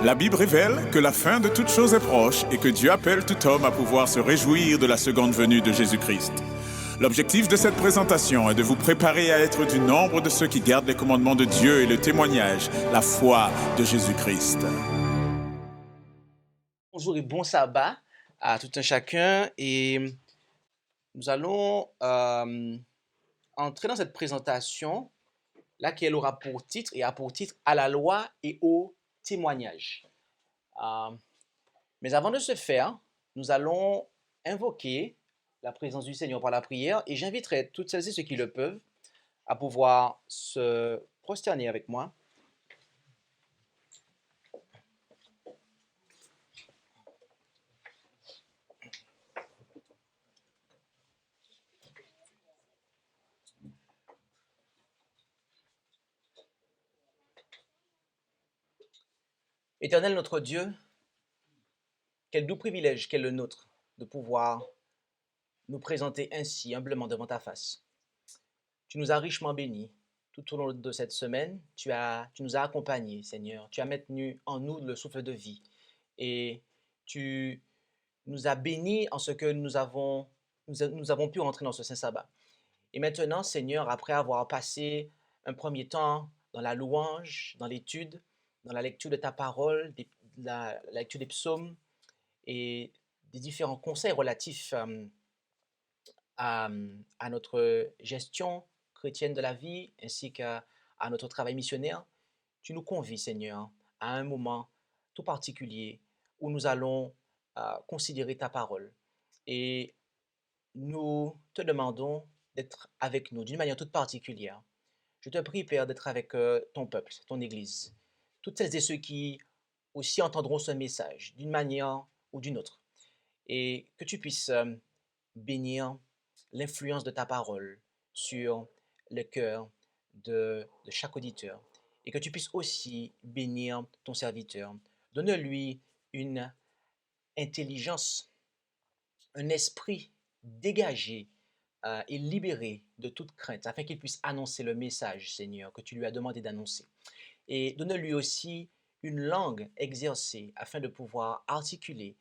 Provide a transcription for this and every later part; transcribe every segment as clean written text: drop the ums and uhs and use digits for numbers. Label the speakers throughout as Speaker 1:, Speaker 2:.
Speaker 1: La Bible révèle que la fin de toute chose est proche et que Dieu appelle tout homme à pouvoir se réjouir de la seconde venue de Jésus-Christ. L'objectif de cette présentation est de vous préparer à être du nombre de ceux qui gardent les commandements de Dieu et le témoignage, la foi de Jésus-Christ.
Speaker 2: Bonjour et bon sabbat à tout un chacun et nous allons entrer dans cette présentation laquelle aura pour titre et a pour titre « À la loi et au témoignage ». Mais avant de ce faire, nous allons invoquer la présence du Seigneur par la prière et j'inviterai toutes celles et ceux qui le peuvent à pouvoir se prosterner avec moi. Éternel notre Dieu, quel doux privilège qu'est le nôtre de pouvoir nous présenter ainsi humblement devant ta face. Tu nous as richement bénis tout au long de cette semaine. Tu nous as accompagnés, Seigneur. Tu as maintenu en nous le souffle de vie. Et tu nous as bénis en ce que nous avons pu rentrer dans ce saint sabbat. Et maintenant, Seigneur, après avoir passé un premier temps dans la louange, dans l'étude, dans la lecture de ta parole, la lecture des psaumes et des différents conseils relatifs à notre gestion chrétienne de la vie ainsi qu'à notre travail missionnaire, tu nous convies, Seigneur, à un moment tout particulier où nous allons considérer ta parole. Et nous te demandons d'être avec nous d'une manière toute particulière. Je te prie, Père, d'être avec ton peuple, ton Église, toutes celles et ceux qui aussi entendront ce message d'une manière ou d'une autre. Et que tu puisses bénir l'influence de ta parole sur le cœur de chaque auditeur. Et que tu puisses aussi bénir ton serviteur. Donne-lui une intelligence, un esprit dégagé et libéré de toute crainte, afin qu'il puisse annoncer le message, Seigneur, que tu lui as demandé d'annoncer. Et donne-lui aussi une langue exercée, afin de pouvoir articuler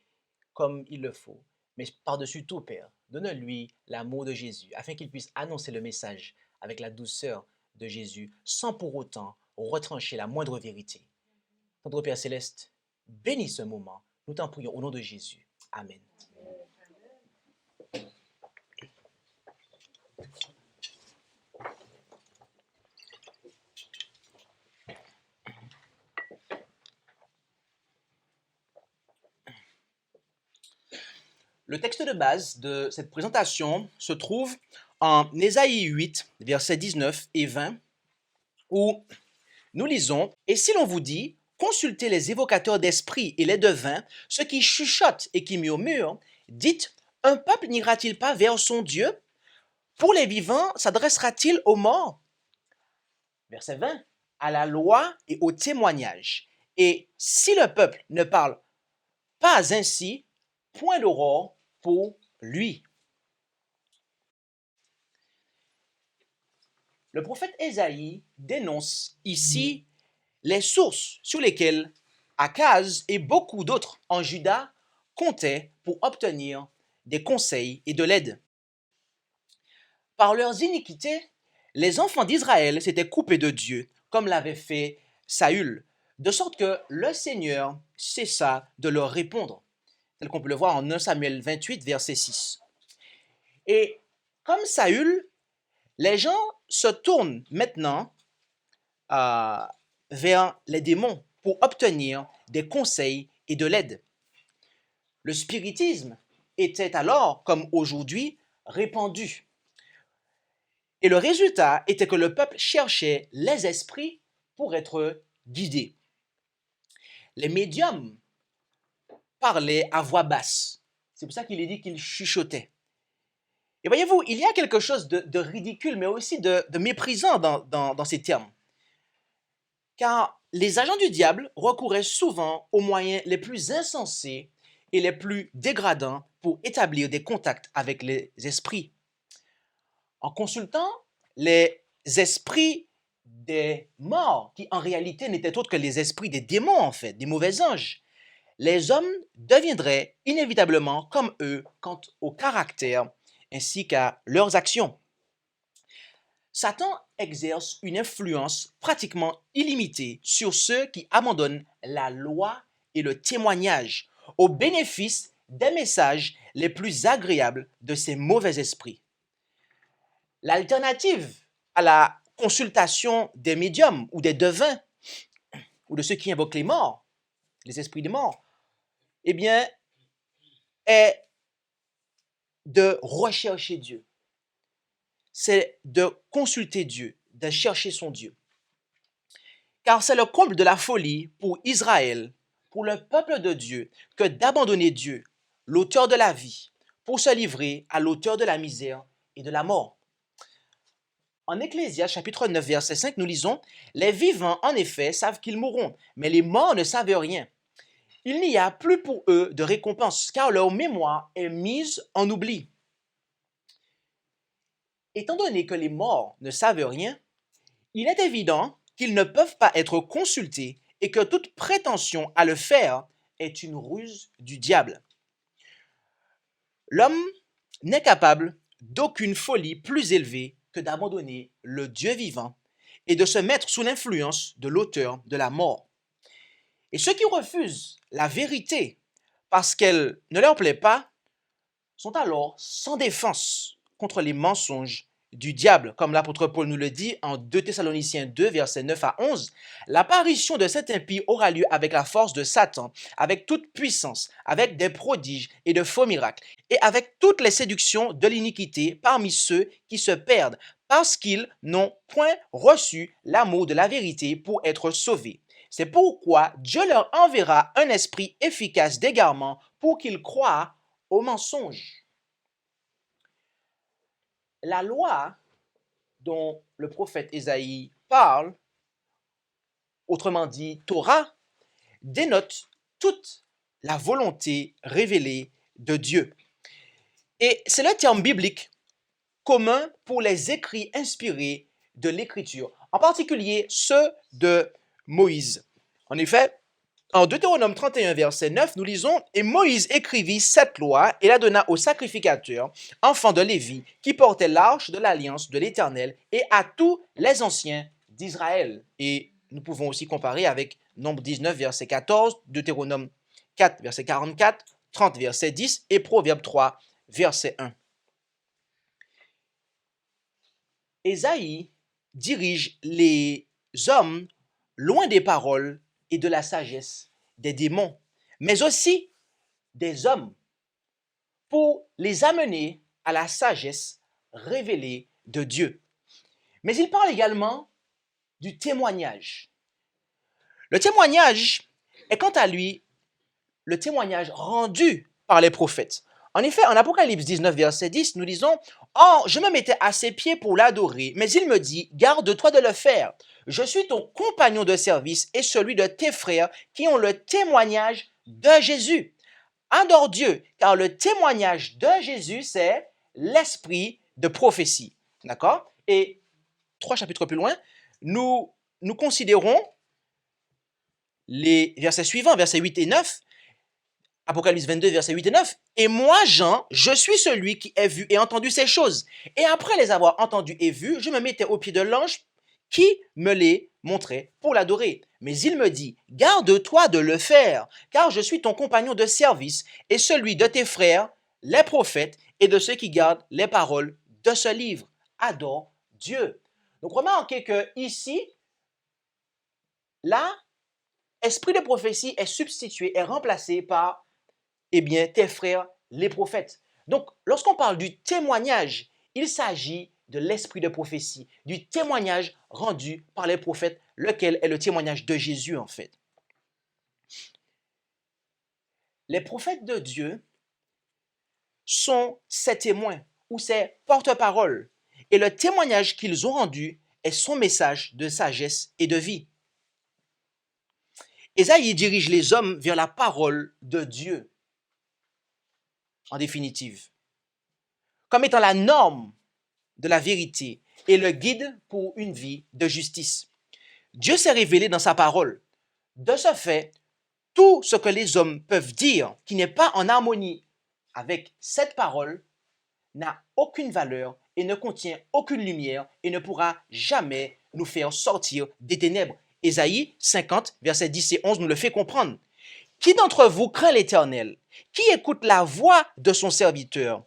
Speaker 2: comme il le faut. Mais par-dessus tout, Père, donne-lui l'amour de Jésus, afin qu'il puisse annoncer le message avec la douceur de Jésus, sans pour autant retrancher la moindre vérité. Notre Père Céleste, bénis ce moment. Nous t'en prions au nom de Jésus. Amen. Le texte de base de cette présentation se trouve en Ésaïe 8, versets 19 et 20, où nous lisons « Et si l'on vous dit, consultez les évocateurs d'esprit et les devins, ceux qui chuchotent et qui murmurent, dites, un peuple n'ira-t-il pas vers son Dieu? Pour les vivants, s'adressera-t-il aux morts ?» Verset 20, « À la loi et au témoignage. Et si le peuple ne parle pas ainsi, point d'aurore pour lui. » Le prophète Ésaïe dénonce ici les sources sur lesquelles Akaz et beaucoup d'autres en Juda comptaient pour obtenir des conseils et de l'aide. Par leurs iniquités, les enfants d'Israël s'étaient coupés de Dieu, comme l'avait fait Saül, de sorte que le Seigneur cessa de leur répondre, tel qu'on peut le voir en 1 Samuel 28, verset 6. Et comme Saül, les gens se tournent maintenant vers les démons pour obtenir des conseils et de l'aide. Le spiritisme était alors, comme aujourd'hui, répandu. Et le résultat était que le peuple cherchait les esprits pour être guidé. Les médiums parlaient à voix basse. C'est pour ça qu'il est dit qu'ils chuchotaient. Et voyez-vous, il y a quelque chose de ridicule, mais aussi de méprisant dans ces termes. Car les agents du diable recouraient souvent aux moyens les plus insensés et les plus dégradants pour établir des contacts avec les esprits. En consultant les esprits des morts, qui en réalité n'étaient autres que les esprits des démons, en fait, des mauvais anges. Les hommes deviendraient inévitablement comme eux quant au caractère ainsi qu'à leurs actions. Satan exerce une influence pratiquement illimitée sur ceux qui abandonnent la loi et le témoignage au bénéfice des messages les plus agréables de ces mauvais esprits. L'alternative à la consultation des médiums ou des devins ou de ceux qui invoquent les morts, les esprits des morts, eh bien, est de rechercher Dieu. C'est de consulter Dieu, de chercher son Dieu. Car c'est le comble de la folie pour Israël, pour le peuple de Dieu, que d'abandonner Dieu, l'auteur de la vie, pour se livrer à l'auteur de la misère et de la mort. En Ecclésiaste chapitre 9, verset 5, nous lisons « Les vivants, en effet, savent qu'ils mourront, mais les morts ne savent rien. Il n'y a plus pour eux de récompense, car leur mémoire est mise en oubli. » Étant donné que les morts ne savent rien, il est évident qu'ils ne peuvent pas être consultés et que toute prétention à le faire est une ruse du diable. L'homme n'est capable d'aucune folie plus élevée que d'abandonner le Dieu vivant et de se mettre sous l'influence de l'auteur de la mort. Et ceux qui refusent la vérité parce qu'elle ne leur plaît pas sont alors sans défense contre les mensonges du diable. Comme l'apôtre Paul nous le dit en 2 Thessaloniciens 2, versets 9 à 11, l'apparition de cet impie aura lieu avec la force de Satan, avec toute puissance, avec des prodiges et de faux miracles, et avec toutes les séductions de l'iniquité parmi ceux qui se perdent, parce qu'ils n'ont point reçu l'amour de la vérité pour être sauvés. C'est pourquoi Dieu leur enverra un esprit efficace d'égarement pour qu'ils croient aux mensonges. La loi dont le prophète Ésaïe parle, autrement dit Torah, dénote toute la volonté révélée de Dieu. Et c'est le terme biblique commun pour les écrits inspirés de l'Écriture, en particulier ceux de Moïse. En effet, en Deutéronome 31, verset 9, nous lisons « Et Moïse écrivit cette loi et la donna aux sacrificateurs, enfants de Lévi, qui portaient l'arche de l'alliance de l'Éternel, et à tous les anciens d'Israël. » Et nous pouvons aussi comparer avec Nombre 19, verset 14, Deutéronome 4, verset 44, 30, verset 10 et Proverbe 3, verset 1. Ésaïe dirige les hommes loin des paroles et de la sagesse des démons, mais aussi des hommes, pour les amener à la sagesse révélée de Dieu. Mais il parle également du témoignage. Le témoignage est quant à lui le témoignage rendu par les prophètes. En effet, en Apocalypse 19, verset 10, nous lisons « Or, je me mettais à ses pieds pour l'adorer, mais il me dit, garde-toi de le faire. Je suis ton compagnon de service et celui de tes frères qui ont le témoignage de Jésus. Adore Dieu, car le témoignage de Jésus, c'est l'esprit de prophétie. » D'accord? Et 3 chapitres plus loin, nous considérons les versets suivants, versets 8 et 9, Apocalypse 22, versets 8 et 9. « Et moi, Jean, je suis celui qui ai vu et entendu ces choses. Et après les avoir entendues et vues, je me mettais au pied de l'ange qui me les montrait pour l'adorer. Mais il me dit, garde-toi de le faire, car je suis ton compagnon de service et celui de tes frères, les prophètes, et de ceux qui gardent les paroles de ce livre. Adore Dieu. » Donc remarquez que ici, là, esprit de prophétie est substitué, est remplacé par tes frères, les prophètes. Donc, lorsqu'on parle du témoignage, il s'agit de l'esprit de prophétie, du témoignage rendu par les prophètes, lequel est le témoignage de Jésus, en fait. Les prophètes de Dieu sont ses témoins ou ses porte-paroles, et le témoignage qu'ils ont rendu est son message de sagesse et de vie. Ésaïe dirige les hommes vers la parole de Dieu, en définitive, comme étant la norme de la vérité et le guide pour une vie de justice. Dieu s'est révélé dans sa parole. De ce fait, tout ce que les hommes peuvent dire qui n'est pas en harmonie avec cette parole n'a aucune valeur et ne contient aucune lumière et ne pourra jamais nous faire sortir des ténèbres. Ésaïe 50, versets 10 et 11 nous le fait comprendre. Qui d'entre vous craint l'Éternel? Qui écoute la voix de son serviteur?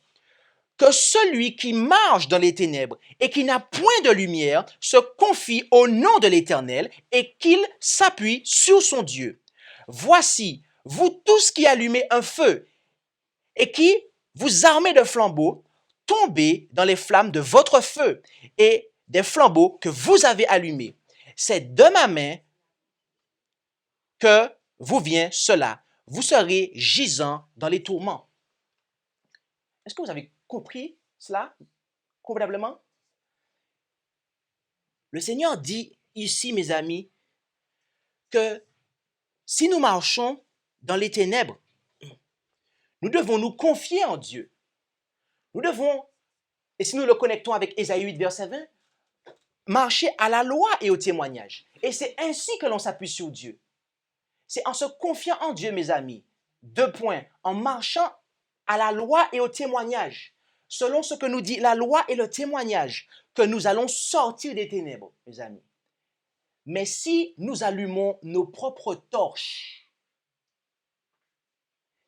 Speaker 2: Que celui qui marche dans les ténèbres et qui n'a point de lumière se confie au nom de l'Éternel et qu'il s'appuie sur son Dieu. Voici, vous tous qui allumez un feu et qui vous armez de flambeaux, tombez dans les flammes de votre feu et des flambeaux que vous avez allumés. C'est de ma main que vous vient cela. Vous serez gisant dans les tourments. Est-ce que vous avez compris cela convenablement? Le Seigneur dit ici, mes amis, que si nous marchons dans les ténèbres, nous devons nous confier en Dieu. Nous devons, et si nous le connectons avec Ésaïe 8, verset 20, marcher à la loi et au témoignage. Et c'est ainsi que l'on s'appuie sur Dieu. C'est en se confiant en Dieu, mes amis. 2 points. En marchant à la loi et au témoignage. Selon ce que nous dit la loi et le témoignage, que nous allons sortir des ténèbres, mes amis. Mais si nous allumons nos propres torches,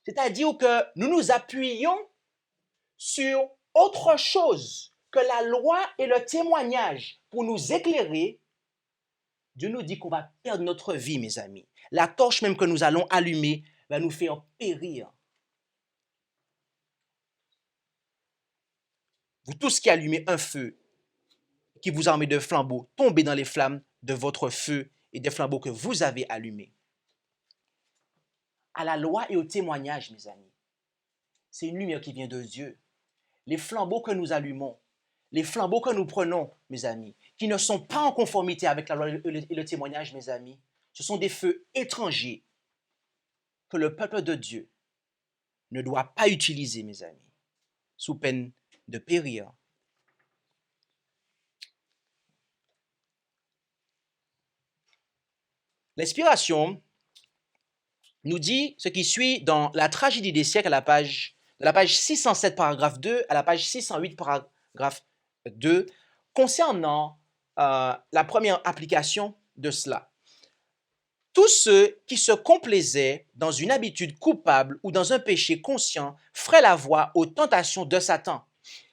Speaker 2: c'est-à-dire que nous nous appuyons sur autre chose que la loi et le témoignage pour nous éclairer, Dieu nous dit qu'on va perdre notre vie, mes amis. La torche même que nous allons allumer va nous faire périr. Vous tous qui allumez un feu, qui vous armez de flambeaux, tombez dans les flammes de votre feu et des flambeaux que vous avez allumés. À la loi et au témoignage, mes amis, c'est une lumière qui vient de Dieu. Les flambeaux que nous allumons, les flambeaux que nous prenons, mes amis, qui ne sont pas en conformité avec la loi et le témoignage, mes amis, ce sont des feux étrangers que le peuple de Dieu ne doit pas utiliser, mes amis, sous peine de périr. L'inspiration nous dit ce qui suit dans la tragédie des siècles de la page 607, paragraphe 2, à la page 608, paragraphe 2, concernant la première application de cela. Tous ceux qui se complaisaient dans une habitude coupable ou dans un péché conscient feraient la voie aux tentations de Satan.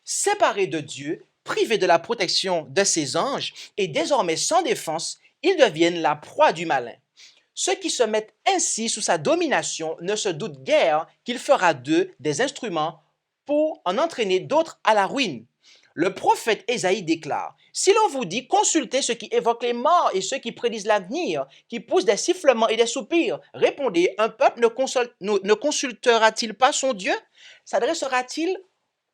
Speaker 2: Séparés de Dieu, privés de la protection de ses anges et désormais sans défense, ils deviennent la proie du malin. Ceux qui se mettent ainsi sous sa domination ne se doutent guère qu'il fera d'eux des instruments pour en entraîner d'autres à la ruine. Le prophète Ésaïe déclare: « Si l'on vous dit, consultez ceux qui évoquent les morts et ceux qui prédisent l'avenir, qui poussent des sifflements et des soupirs, répondez, un peuple ne consultera-t-il pas son Dieu? S'adressera-t-il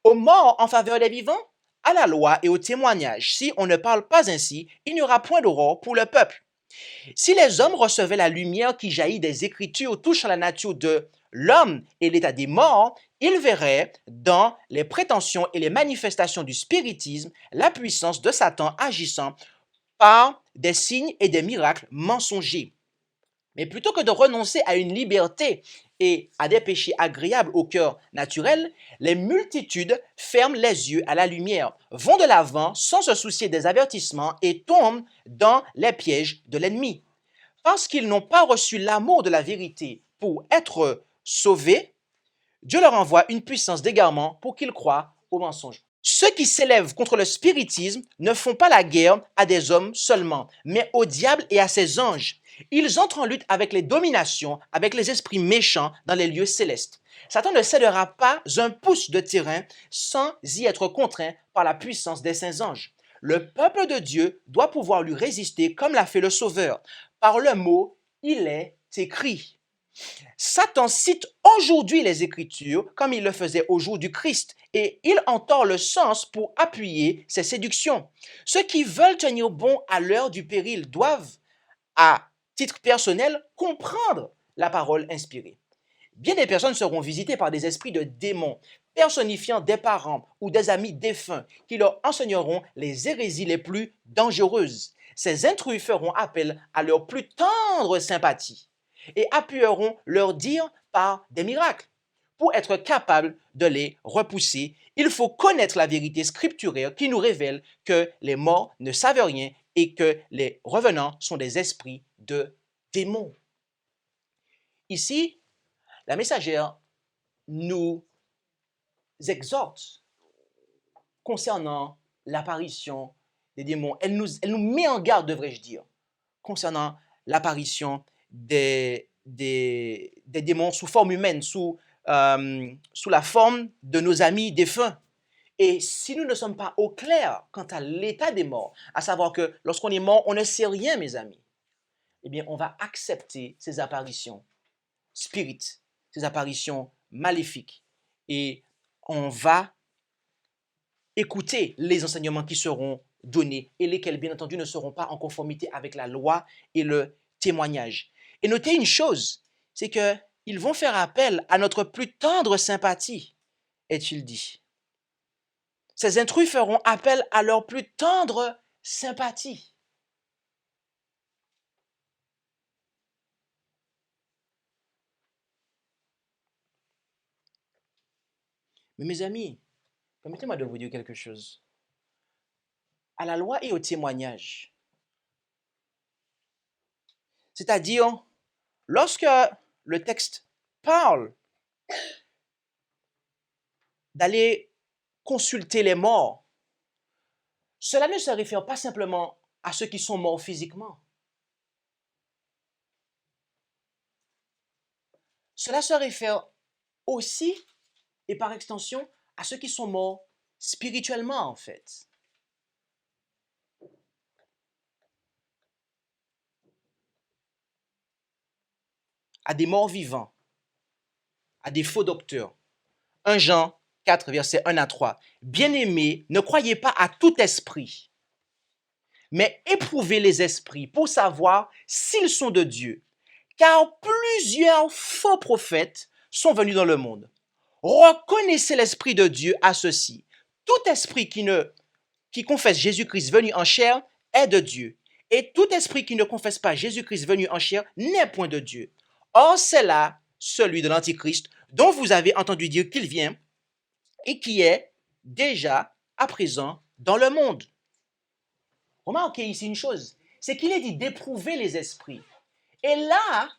Speaker 2: aux morts en faveur des vivants? À la loi et au témoignage. Si on ne parle pas ainsi, il n'y aura point d'aurore pour le peuple. » Si les hommes recevaient la lumière qui jaillit des Écritures touchant la nature de l'homme et l'état des morts, ils verraient dans les prétentions et les manifestations du spiritisme la puissance de Satan agissant par des signes et des miracles mensongers. Mais plutôt que de renoncer à une liberté et à des péchés agréables au cœur naturel, les multitudes ferment les yeux à la lumière, vont de l'avant sans se soucier des avertissements et tombent dans les pièges de l'ennemi. Parce qu'ils n'ont pas reçu l'amour de la vérité pour être sauvés, Dieu leur envoie une puissance d'égarement pour qu'ils croient au mensonge. Ceux qui s'élèvent contre le spiritisme ne font pas la guerre à des hommes seulement, mais au diable et à ses anges. Ils entrent en lutte avec les dominations, avec les esprits méchants dans les lieux célestes. Satan ne cédera pas un pouce de terrain sans y être contraint par la puissance des saints anges. Le peuple de Dieu doit pouvoir lui résister comme l'a fait le Sauveur. Par le mot, il est écrit. Satan cite aujourd'hui les Écritures comme il le faisait au jour du Christ et il en tord le sens pour appuyer ses séductions. Ceux qui veulent tenir bon à l'heure du péril doivent, à titre personnel, comprendre la parole inspirée. Bien des personnes seront visitées par des esprits de démons, personnifiant des parents ou des amis défunts qui leur enseigneront les hérésies les plus dangereuses. ces intrus feront appel à leur plus tendre sympathie et appuieront leur dire par des miracles. Pour être capable de les repousser, il faut connaître la vérité scripturaire qui nous révèle que les morts ne savent rien et que les revenants sont des esprits de démons. Ici, la messagère nous exhorte concernant l'apparition des démons. Elle nous met en garde, devrais-je dire, concernant l'apparition des démons sous forme humaine, sous la forme de nos amis défunts. Et si nous ne sommes pas au clair quant à l'état des morts, à savoir que lorsqu'on est mort, on ne sait rien, mes amis, eh bien, on va accepter ces apparitions spirites, ces apparitions maléfiques, et on va écouter les enseignements qui seront donnés et lesquels, bien entendu, ne seront pas en conformité avec la loi et le témoignage. Et notez une chose, c'est qu'ils vont faire appel à notre plus tendre sympathie, est-il dit. Ces intrus feront appel à leur plus tendre sympathie. Mais mes amis, permettez-moi de vous dire quelque chose. À la loi et au témoignage, c'est-à-dire lorsque le texte parle d'aller consulter les morts, cela ne se réfère pas simplement à ceux qui sont morts physiquement. Cela se réfère aussi, et par extension, à ceux qui sont morts spirituellement, en fait. À des morts vivants, à des faux docteurs. 1 Jean 4, versets 1 à 3. Bien-aimés, ne croyez pas à tout esprit, mais éprouvez les esprits pour savoir s'ils sont de Dieu. Car plusieurs faux prophètes sont venus dans le monde. Reconnaissez l'Esprit de Dieu à ceci. Tout esprit qui confesse Jésus-Christ venu en chair est de Dieu. Et tout esprit qui ne confesse pas Jésus-Christ venu en chair n'est point de Dieu. Or, c'est là celui de l'Antichrist dont vous avez entendu dire qu'il vient et qui est déjà à présent dans le monde. Remarquez ici une chose, c'est qu'il est dit d'éprouver les esprits. Et là,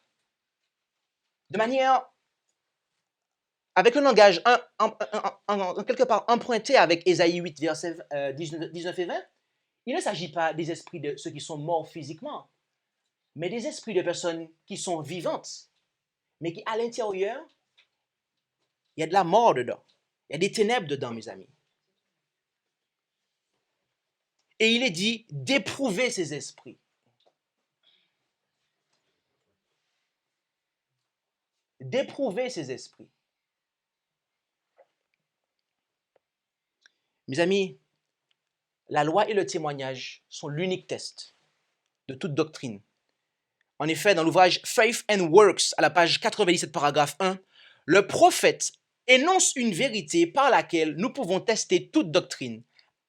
Speaker 2: de manière, avec un langage quelque part emprunté avec Ésaïe 8, versets 19 et 20, il ne s'agit pas des esprits de ceux qui sont morts physiquement, mais des esprits de personnes qui sont vivantes, mais qui à l'intérieur, il y a de la mort dedans, il y a des ténèbres dedans, mes amis. Et il est dit d'éprouver ces esprits. D'éprouver ces esprits. Mes amis, la loi et le témoignage sont l'unique test de toute doctrine. En effet, dans l'ouvrage Faith and Works, à la page 97, paragraphe 1, le prophète énonce une vérité par laquelle nous pouvons tester toute doctrine,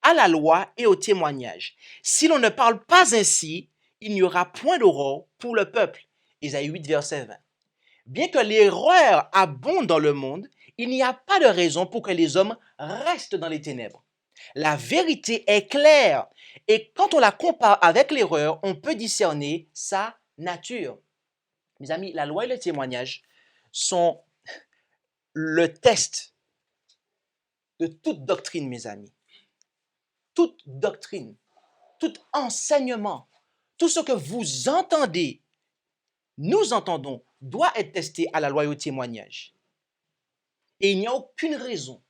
Speaker 2: à la loi et au témoignage. Si l'on ne parle pas ainsi, il n'y aura point d'aurore pour le peuple. Ésaïe 8, verset 20. Bien que l'erreur abonde dans le monde, il n'y a pas de raison pour que les hommes restent dans les ténèbres. La vérité est claire et quand on la compare avec l'erreur, on peut discerner sa nature. Mes amis, la loi et le témoignage sont le test de toute doctrine, mes amis. Toute doctrine, tout enseignement, tout ce que vous entendez, nous entendons, doit être testé à la loi et au témoignage. Et il n'y a aucune raison,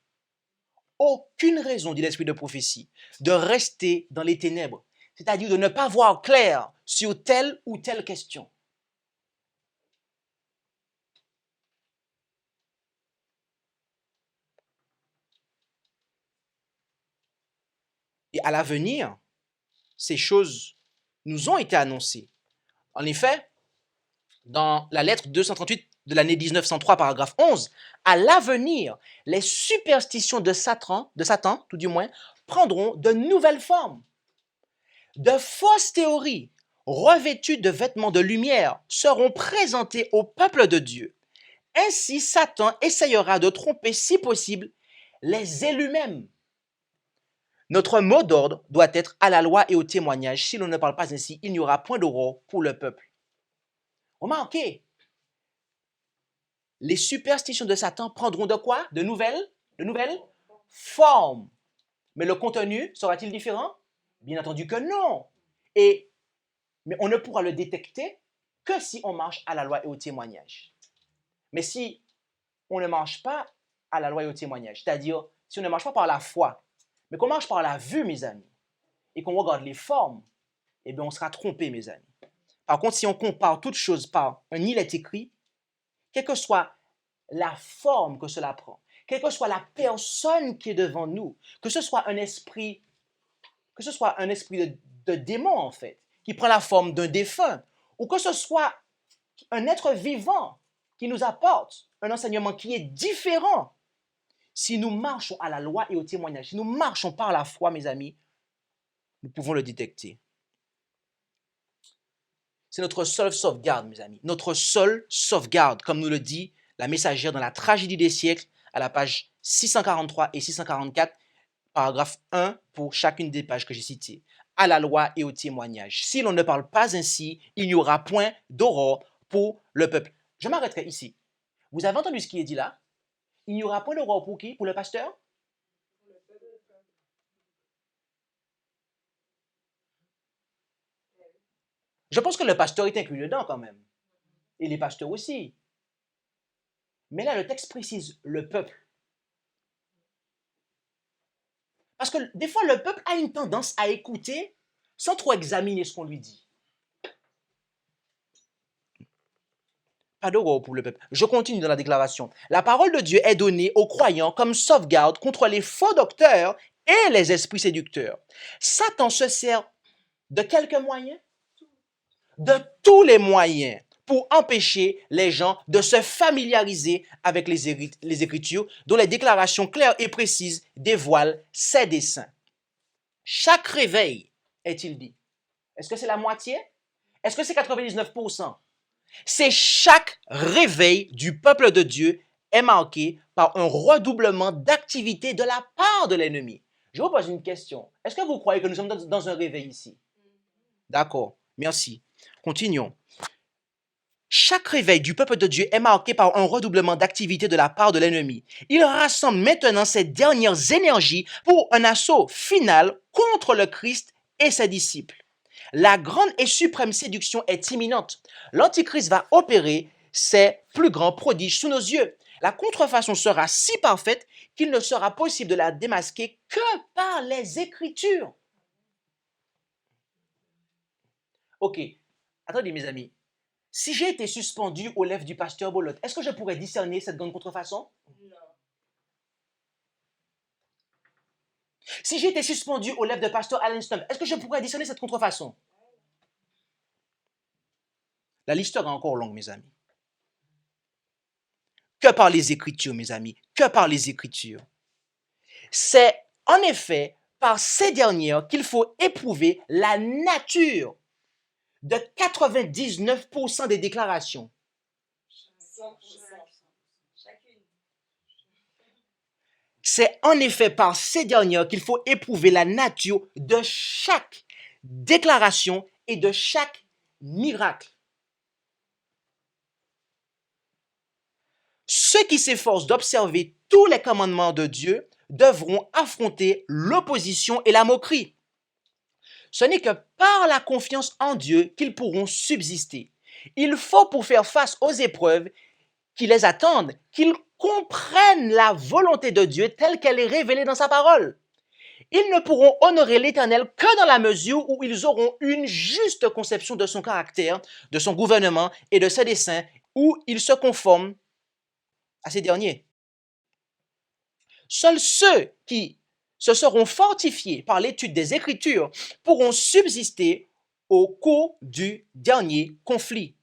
Speaker 2: dit l'esprit de prophétie, de rester dans les ténèbres, c'est-à-dire de ne pas voir clair sur telle ou telle question. Et à l'avenir, ces choses nous ont été annoncées. En effet, dans la lettre 238 de l'année 1903, paragraphe 11, à l'avenir, les superstitions de Satan, tout du moins, prendront de nouvelles formes. De fausses théories, revêtues de vêtements de lumière, seront présentées au peuple de Dieu. Ainsi, Satan essayera de tromper, si possible, les élus mêmes. Notre mot d'ordre doit être à la loi et au témoignage. Si l'on ne parle pas ainsi, il n'y aura point d'aurore pour le peuple. Remarquez, les superstitions de Satan prendront de quoi? De nouvelles formes. Mais le contenu sera-t-il différent? Bien entendu que non. Mais on ne pourra le détecter que si on marche à la loi et au témoignage. Mais si on ne marche pas à la loi et au témoignage, c'est-à-dire si on ne marche pas par la foi, mais qu'on marche par la vue, mes amis, et qu'on regarde les formes, eh bien on sera trompé, mes amis. Par contre, si on compare toutes choses par un il est écrit, quelle que soit la forme que cela prend, quelle que soit la personne qui est devant nous, que ce soit un esprit de démon, en fait, qui prend la forme d'un défunt, ou que ce soit un être vivant qui nous apporte un enseignement qui est différent. Si nous marchons à la loi et au témoignage, si nous marchons par la foi, mes amis, nous pouvons le détecter. C'est notre seule sauvegarde, mes amis. Notre seule sauvegarde, comme nous le dit la messagère dans la tragédie des siècles, à la page 643 et 644, paragraphe 1 pour chacune des pages que j'ai citées. À la loi et au témoignage. Si l'on ne parle pas ainsi, il n'y aura point d'aurore pour le peuple. Je m'arrêterai ici. Vous avez entendu ce qui est dit là? Il n'y aura point d'aurore pour qui? Pour le pasteur? Je pense que le pasteur est inclus dedans quand même. Et les pasteurs aussi. Mais là, le texte précise le peuple. Parce que des fois, le peuple a une tendance à écouter sans trop examiner ce qu'on lui dit. Pas d'aurore pour le peuple. Je continue dans la déclaration. La parole de Dieu est donnée aux croyants comme sauvegarde contre les faux docteurs et les esprits séducteurs. Satan se sert de quelques moyens? De tous les moyens pour empêcher les gens de se familiariser avec les Écritures, dont les déclarations claires et précises dévoilent ses desseins. Chaque réveil, est-il dit? Est-ce que c'est la moitié? Est-ce que c'est 99%? C'est chaque réveil du peuple de Dieu est marqué par un redoublement d'activité de la part de l'ennemi. Je vous pose une question. Est-ce que vous croyez que nous sommes dans un réveil ici? D'accord, merci. Continuons. Chaque réveil du peuple de Dieu est marqué par un redoublement d'activité de la part de l'ennemi. Il rassemble maintenant ses dernières énergies pour un assaut final contre le Christ et ses disciples. La grande et suprême séduction est imminente. L'Antichrist va opérer ses plus grands prodiges sous nos yeux. La contrefaçon sera si parfaite qu'il ne sera possible de la démasquer que par les Écritures. Ok, attendez mes amis. Si j'ai été suspendu aux lèvres du pasteur Bolot, est-ce que je pourrais discerner cette grande contrefaçon? Non. Si j'ai été suspendu aux lèvres de pasteur Alan Stump, est-ce que je pourrais discerner cette contrefaçon? La liste sera encore longue, mes amis. Que par les Écritures, mes amis, que par les Écritures. C'est en effet par ces dernières qu'il faut éprouver la nature de 99% des déclarations. C'est en effet par ces dernières qu'il faut éprouver la nature de chaque déclaration et de chaque miracle. Ceux qui s'efforcent d'observer tous les commandements de Dieu devront affronter l'opposition et la moquerie. Ce n'est que par la confiance en Dieu qu'ils pourront subsister. Il faut, pour faire face aux épreuves qui les attendent, qu'ils comprennent la volonté de Dieu telle qu'elle est révélée dans sa parole. Ils ne pourront honorer l'Éternel que dans la mesure où ils auront une juste conception de son caractère, de son gouvernement et de ses desseins, où ils se conforment à ces derniers. Seuls ceux qui se seront fortifiés par l'étude des Écritures pourront subsister au cours du dernier conflit.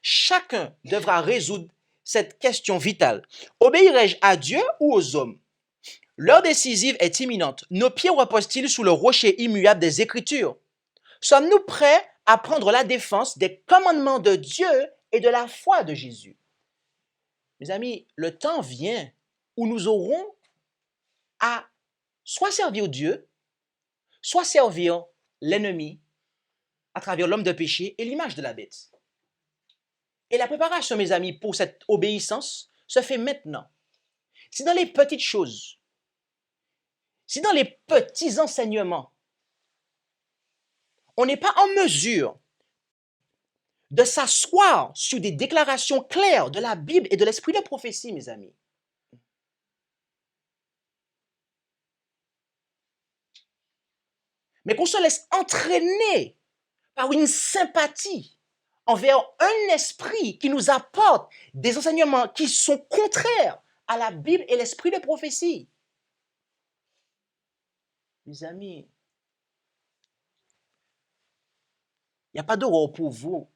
Speaker 2: Chacun devra résoudre cette question vitale. Obéirai-je à Dieu ou aux hommes? L'heure décisive est imminente. Nos pieds reposent-ils sous le rocher immuable des Écritures? Sommes-nous prêts à prendre la défense des commandements de Dieu et de la foi de Jésus? Mes amis, le temps vient où nous aurons à soit servir Dieu, soit servir l'ennemi à travers l'homme de péché et l'image de la bête. Et la préparation, mes amis, pour cette obéissance se fait maintenant. Si dans les petites choses, si dans les petits enseignements, on n'est pas en mesure de s'asseoir sur des déclarations claires de la Bible et de l'esprit de prophétie, mes amis, mais qu'on se laisse entraîner par une sympathie envers un esprit qui nous apporte des enseignements qui sont contraires à la Bible et l'esprit de prophétie. Mes amis, il n'y a pas d'horreur pour vous.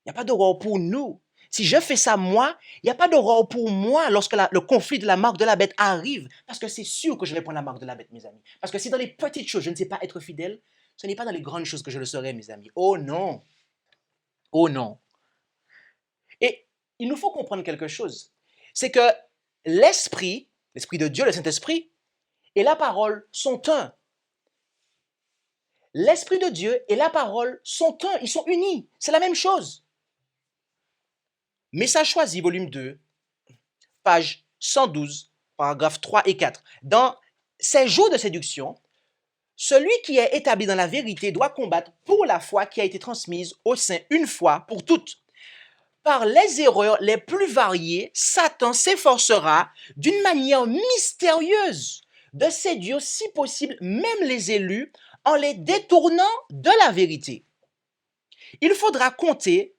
Speaker 2: Il n'y a pas d'horreur pour nous. Si je fais ça moi, il n'y a pas d'horreur pour moi lorsque le conflit de la marque de la bête arrive, parce que c'est sûr que je vais prendre la marque de la bête, mes amis. Parce que si dans les petites choses, je ne sais pas être fidèle, ce n'est pas dans les grandes choses que je le serai, mes amis. Oh non! Oh non! Et il nous faut comprendre quelque chose. C'est que l'Esprit de Dieu, le Saint-Esprit, et la parole sont un. L'Esprit de Dieu et la parole sont un. Ils sont unis. C'est la même chose. Message choisi, volume 2, page 112, paragraphes 3 et 4. Dans ces jours de séduction, celui qui est établi dans la vérité doit combattre pour la foi qui a été transmise au sein une fois pour toutes. Par les erreurs les plus variées, Satan s'efforcera d'une manière mystérieuse de séduire si possible même les élus en les détournant de la vérité. Il faudra compter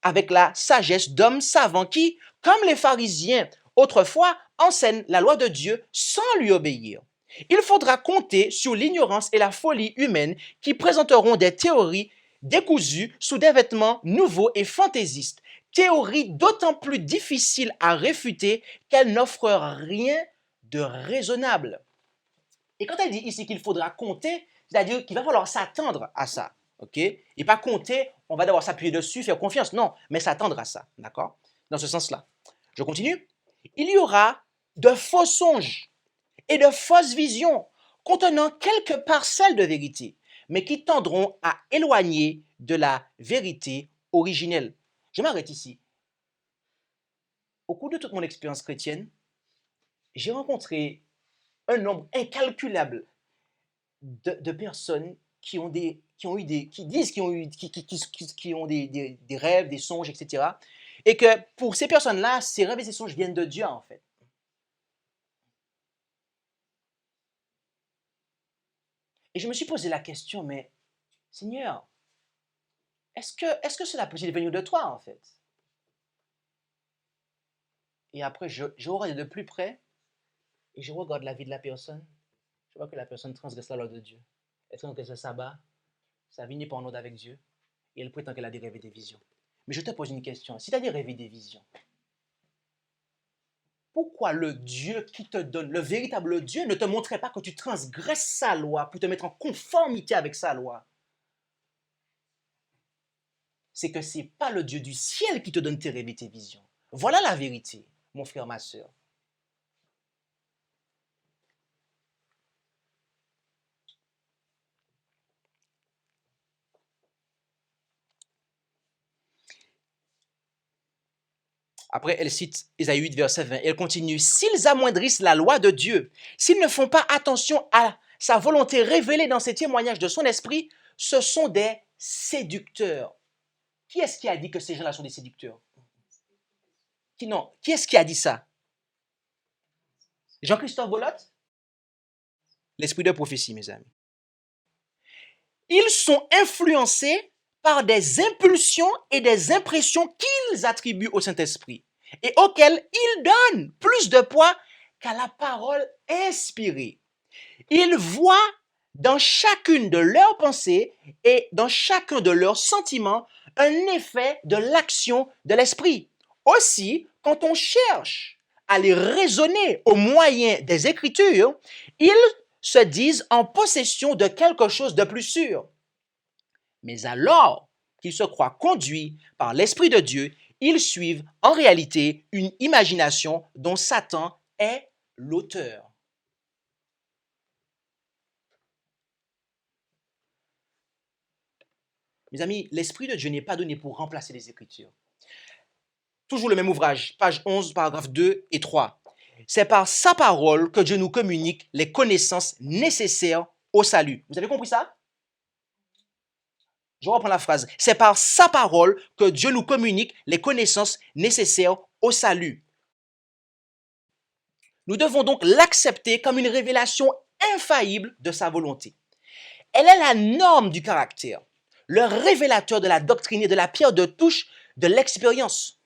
Speaker 2: avec la sagesse d'hommes savants qui, comme les pharisiens autrefois, enseignent la loi de Dieu sans lui obéir. Il faudra compter sur l'ignorance et la folie humaine qui présenteront des théories décousues sous des vêtements nouveaux et fantaisistes, théories d'autant plus difficiles à réfuter qu'elles n'offrent rien de raisonnable. Et quand elle dit ici qu'il faudra compter, c'est-à-dire qu'il va falloir s'attendre à ça. OK? Et pas compter, on va devoir s'appuyer dessus, faire confiance. Non, mais s'attendre à ça. D'accord? Dans ce sens-là. Je continue. Il y aura de faux songes et de fausses visions contenant quelques parcelles de vérité, mais qui tendront à éloigner de la vérité originelle. Je m'arrête ici. Au cours de toute mon expérience chrétienne, j'ai rencontré un nombre incalculable de personnes qui ont des rêves, des songes, etc. Et que pour ces personnes-là, ces rêves et ces songes viennent de Dieu, en fait. Et je me suis posé la question, mais Seigneur, est-ce que cela peut-il venir de toi, en fait? Et après, je regarde de plus près et je regarde la vie de la personne. Je vois que la personne transgresse la loi de Dieu. Elle transgresse le sabbat. Sa vie n'est pas en ordre avec Dieu. Et elle prétend qu'elle a des rêves et des visions. Mais je te pose une question. Si tu as des rêves et des visions, pourquoi le Dieu qui te donne, le véritable Dieu, ne te montrait pas que tu transgresses sa loi pour te mettre en conformité avec sa loi? C'est que ce n'est pas le Dieu du ciel qui te donne tes rêves et tes visions. Voilà la vérité, mon frère, ma soeur. Après, elle cite Ésaïe 8, verset 20. Elle continue. S'ils amoindrissent la loi de Dieu, s'ils ne font pas attention à sa volonté révélée dans ces témoignages de son esprit, ce sont des séducteurs. Qui est-ce qui a dit que ces gens-là sont des séducteurs? Non. Qui est-ce qui a dit ça? Jean-Christophe Bolotte? L'esprit de prophétie, mes amis. Ils sont influencés par des impulsions et des impressions qu'ils attribuent au Saint-Esprit et auxquelles ils donnent plus de poids qu'à la parole inspirée. Ils voient dans chacune de leurs pensées et dans chacun de leurs sentiments un effet de l'action de l'Esprit. Aussi, quand on cherche à les raisonner au moyen des Écritures, ils se disent en possession de quelque chose de plus sûr. Mais alors qu'ils se croient conduits par l'Esprit de Dieu, ils suivent en réalité une imagination dont Satan est l'auteur. Mes amis, l'Esprit de Dieu n'est pas donné pour remplacer les Écritures. Toujours le même ouvrage, page 11, paragraphes 2 et 3. C'est par sa parole que Dieu nous communique les connaissances nécessaires au salut. Vous avez compris ça? Je reprends la phrase. C'est par sa parole que Dieu nous communique les connaissances nécessaires au salut. Nous devons donc l'accepter comme une révélation infaillible de sa volonté. Elle est la norme du caractère, le révélateur de la doctrine et de la pierre de touche de l'expérience.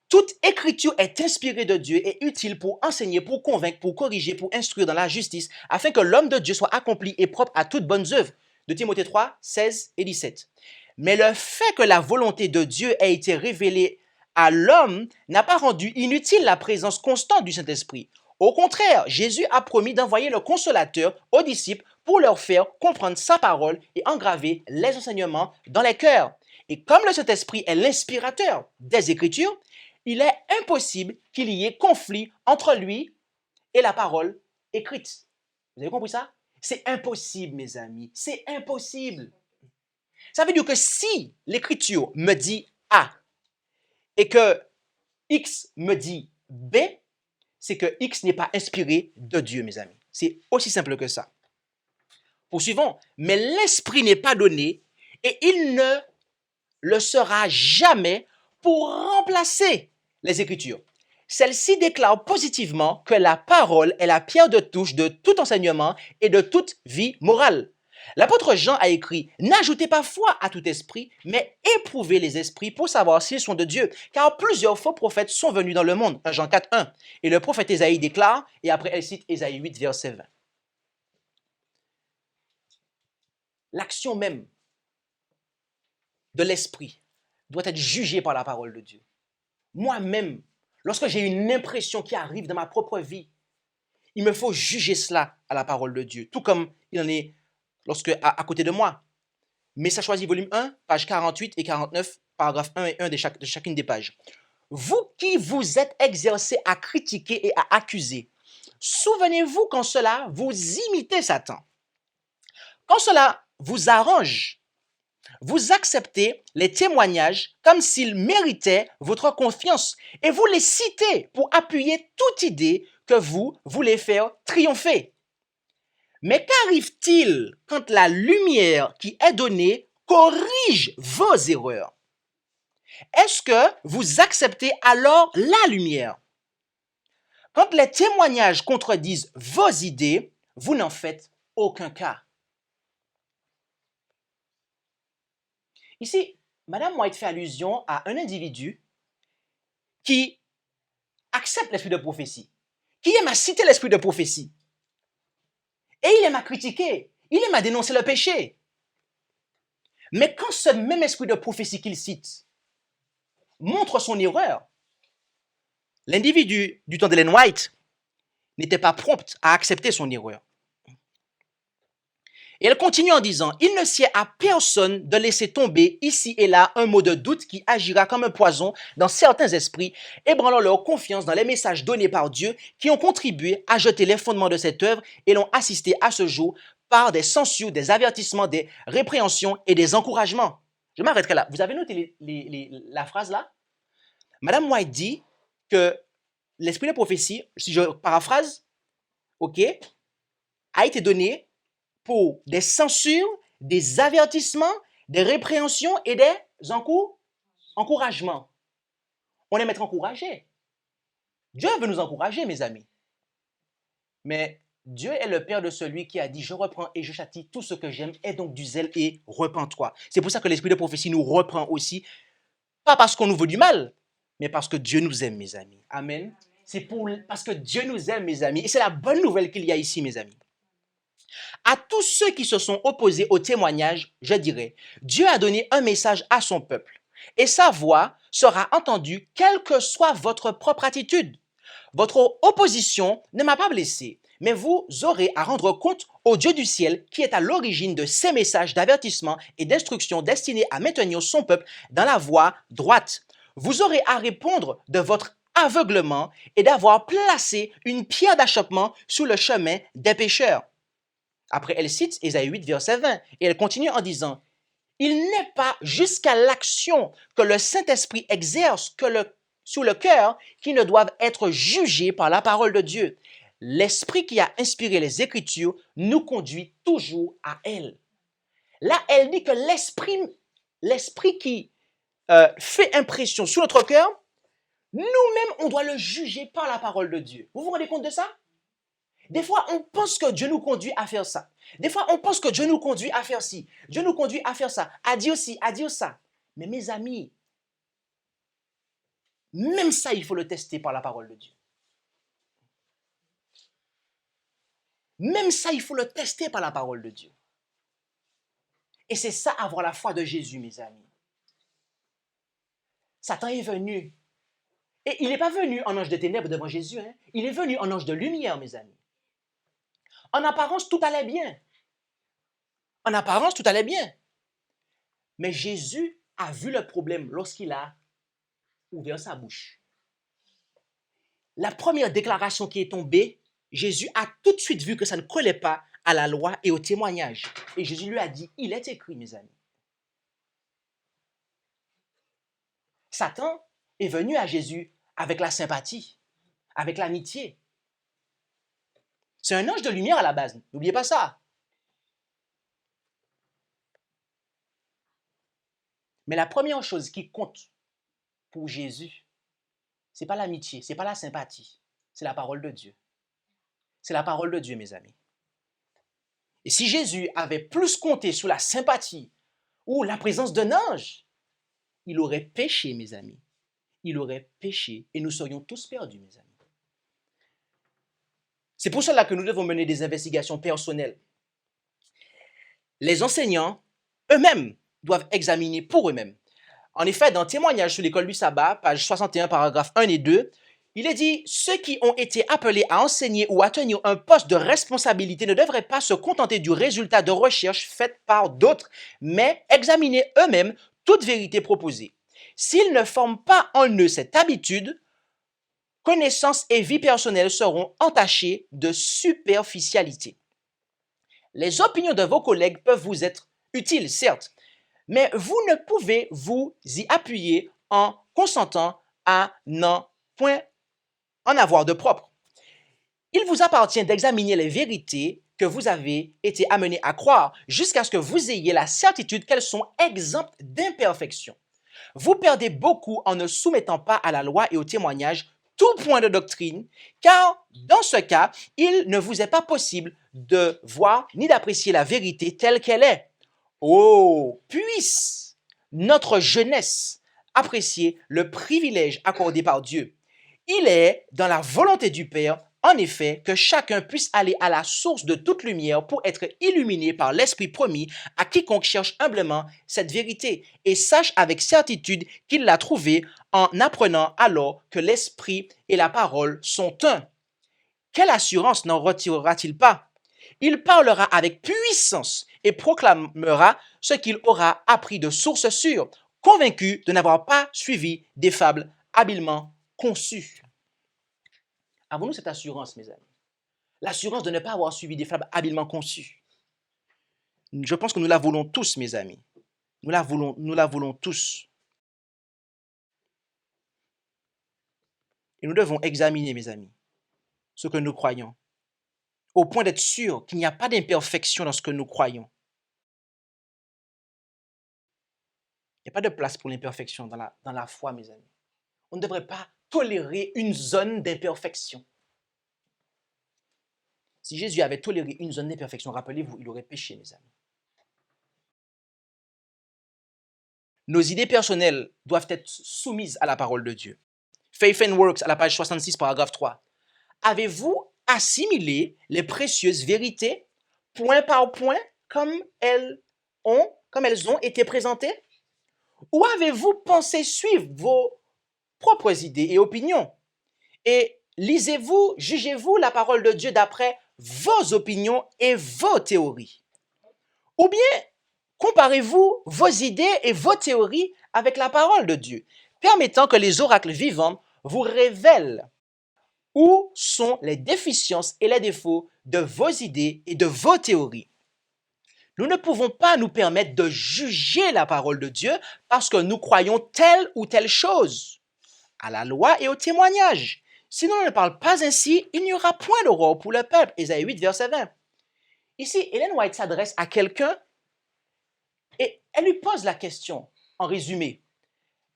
Speaker 2: Toute écriture est inspirée de Dieu et utile pour enseigner, pour convaincre, pour corriger, pour instruire dans la justice, afin que l'homme de Dieu soit accompli et propre à toutes bonnes œuvres. De Timothée 3, 16 et 17. Mais le fait que la volonté de Dieu ait été révélée à l'homme n'a pas rendu inutile la présence constante du Saint-Esprit. Au contraire, Jésus a promis d'envoyer le Consolateur aux disciples pour leur faire comprendre sa parole et engraver les enseignements dans les cœurs. Et comme le Saint-Esprit est l'inspirateur des Écritures, il est impossible qu'il y ait conflit entre lui et la parole écrite. Vous avez compris ça? C'est impossible, mes amis. C'est impossible. Ça veut dire que si l'Écriture me dit A et que X me dit B, c'est que X n'est pas inspiré de Dieu, mes amis. C'est aussi simple que ça. Poursuivons. Mais l'Esprit n'est pas donné et il ne le sera jamais pour remplacer les Écritures. Celle-ci déclare positivement que la parole est la pierre de touche de tout enseignement et de toute vie morale. L'apôtre Jean a écrit « N'ajoutez pas foi à tout esprit, mais éprouvez les esprits pour savoir s'ils sont de Dieu, car plusieurs faux prophètes sont venus dans le monde. » 1 Jean 4, 1. Et le prophète Ésaïe déclare, et après elle cite Ésaïe 8, verset 20. L'action même de l'esprit doit être jugée par la parole de Dieu. Moi-même, lorsque j'ai une impression qui arrive dans ma propre vie, il me faut juger cela à la parole de Dieu, tout comme il en est lorsque à côté de moi. Message choisi, volume 1, page 48 et 49, paragraphe 1 et 1 de chacune des pages. Vous qui vous êtes exercés à critiquer et à accuser, souvenez-vous quand cela vous imitez Satan. Quand cela vous arrange, vous acceptez les témoignages comme s'ils méritaient votre confiance et vous les citez pour appuyer toute idée que vous voulez faire triompher. Mais qu'arrive-t-il quand la lumière qui est donnée corrige vos erreurs? Est-ce que vous acceptez alors la lumière? Quand les témoignages contredisent vos idées, vous n'en faites aucun cas. Ici, Madame White fait allusion à un individu qui accepte l'esprit de prophétie, qui aime à citer l'esprit de prophétie. Et il aime à critiquer, il aime à dénoncer le péché. Mais quand ce même esprit de prophétie qu'il cite montre son erreur, l'individu du temps d'Ellen White n'était pas prompt à accepter son erreur. Et elle continue en disant, il ne sied à personne de laisser tomber ici et là un mot de doute qui agira comme un poison dans certains esprits, ébranlant leur confiance dans les messages donnés par Dieu qui ont contribué à jeter les fondements de cette œuvre et l'ont assisté à ce jour par des censures, des avertissements, des répréhensions et des encouragements. Je m'arrêterai là. Vous avez noté la phrase là? Madame White dit que l'esprit de prophétie, si je paraphrase, a été donné pour des censures, des avertissements, des répréhensions et des encouragements. On aime être encouragé. Dieu veut nous encourager, mes amis. Mais Dieu est le Père de celui qui a dit « Je reprends et je châtie tout ce que j'aime, aie donc du zèle et repens-toi ». C'est pour ça que l'esprit de prophétie nous reprend aussi, pas parce qu'on nous veut du mal, mais parce que Dieu nous aime, mes amis. Amen. C'est parce que Dieu nous aime, mes amis. Et c'est la bonne nouvelle qu'il y a ici, mes amis. À tous ceux qui se sont opposés au témoignage, je dirais, Dieu a donné un message à son peuple et sa voix sera entendue quelle que soit votre propre attitude. Votre opposition ne m'a pas blessé, mais vous aurez à rendre compte au Dieu du ciel qui est à l'origine de ces messages d'avertissement et d'instruction destinés à maintenir son peuple dans la voie droite. Vous aurez à répondre de votre aveuglement et d'avoir placé une pierre d'achoppement sur le chemin des pécheurs. Après, elle cite Ésaïe 8, verset 20, et elle continue en disant, « Il n'est pas jusqu'à l'action que le Saint-Esprit exerce sur le cœur qui ne doivent être jugés par la parole de Dieu. L'Esprit qui a inspiré les Écritures nous conduit toujours à elle. » Là, elle dit que l'Esprit qui fait impression sur notre cœur, nous-mêmes, on doit le juger par la parole de Dieu. Vous vous rendez compte de ça? Des fois, on pense que Dieu nous conduit à faire ça. Des fois, on pense que Dieu nous conduit à faire ci. Dieu nous conduit à faire ça, à dire ci, à dire ça. Mais mes amis, même ça, il faut le tester par la parole de Dieu. Même ça, il faut le tester par la parole de Dieu. Et c'est ça, avoir la foi de Jésus, mes amis. Satan est venu. Et il n'est pas venu en ange de ténèbres devant Jésus. Il est venu en ange de lumière, mes amis. En apparence, tout allait bien. En apparence, tout allait bien. Mais Jésus a vu le problème lorsqu'il a ouvert sa bouche. La première déclaration qui est tombée, Jésus a tout de suite vu que ça ne collait pas à la loi et au témoignage. Et Jésus lui a dit, il est écrit, mes amis. Satan est venu à Jésus avec la sympathie, avec l'amitié. C'est un ange de lumière à la base, n'oubliez pas ça. Mais la première chose qui compte pour Jésus, ce n'est pas l'amitié, ce n'est pas la sympathie, c'est la parole de Dieu. C'est la parole de Dieu, mes amis. Et si Jésus avait plus compté sur la sympathie ou la présence d'un ange, il aurait péché, mes amis. Il aurait péché et nous serions tous perdus, mes amis. C'est pour cela que nous devons mener des investigations personnelles. Les enseignants eux-mêmes doivent examiner pour eux-mêmes. En effet, dans Témoignage sur l'école du sabbat, page 61, paragraphes 1 et 2, il est dit « Ceux qui ont été appelés à enseigner ou à tenir un poste de responsabilité ne devraient pas se contenter du résultat de recherches faites par d'autres, mais examiner eux-mêmes toute vérité proposée. S'ils ne forment pas en eux cette habitude, connaissances et vie personnelle seront entachées de superficialité. Les opinions de vos collègues peuvent vous être utiles, certes, mais vous ne pouvez vous y appuyer en consentant à n'en point en avoir de propre. Il vous appartient d'examiner les vérités que vous avez été amenés à croire jusqu'à ce que vous ayez la certitude qu'elles sont exemptes d'imperfection. Vous perdez beaucoup en ne soumettant pas à la loi et au témoignage tout point de doctrine, car dans ce cas, il ne vous est pas possible de voir ni d'apprécier la vérité telle qu'elle est. Oh, puisse notre jeunesse apprécier le privilège accordé par Dieu. Il est dans la volonté du Père, en effet, que chacun puisse aller à la source de toute lumière pour être illuminé par l'Esprit promis à quiconque cherche humblement cette vérité et sache avec certitude qu'il l'a trouvée en apprenant alors que l'Esprit et la parole sont un. Quelle assurance n'en retirera-t-il pas? Il parlera avec puissance et proclamera ce qu'il aura appris de source sûre, convaincu de n'avoir pas suivi des fables habilement conçues. Avons-nous cette assurance, mes amis? L'assurance de ne pas avoir suivi des fables habilement conçues. Je pense que nous la voulons tous, mes amis. Nous la voulons tous. Et nous devons examiner, mes amis, ce que nous croyons, au point d'être sûr qu'il n'y a pas d'imperfection dans ce que nous croyons. Il n'y a pas de place pour l'imperfection dans la foi, mes amis. On ne devrait pas tolérer une zone d'imperfection. Si Jésus avait toléré une zone d'imperfection, rappelez-vous, il aurait péché, mes amis. Nos idées personnelles doivent être soumises à la parole de Dieu. Faith and Works, à la page 66, paragraphe 3. Avez-vous assimilé les précieuses vérités, point par point, comme elles ont été présentées? Ou avez-vous pensé suivre vos propres idées et opinions? Et lisez-vous, jugez-vous la parole de Dieu d'après vos opinions et vos théories? Ou bien comparez-vous vos idées et vos théories avec la parole de Dieu, permettant que les oracles vivants vous révèlent où sont les déficiences et les défauts de vos idées et de vos théories. Nous ne pouvons pas nous permettre de juger la parole de Dieu parce que nous croyons telle ou telle chose, à la loi et au témoignage. Sinon, on ne parle pas ainsi, il n'y aura point d'aurore pour le peuple. Ésaïe 8, verset 20. Ici, Ellen White s'adresse à quelqu'un et elle lui pose la question, en résumé.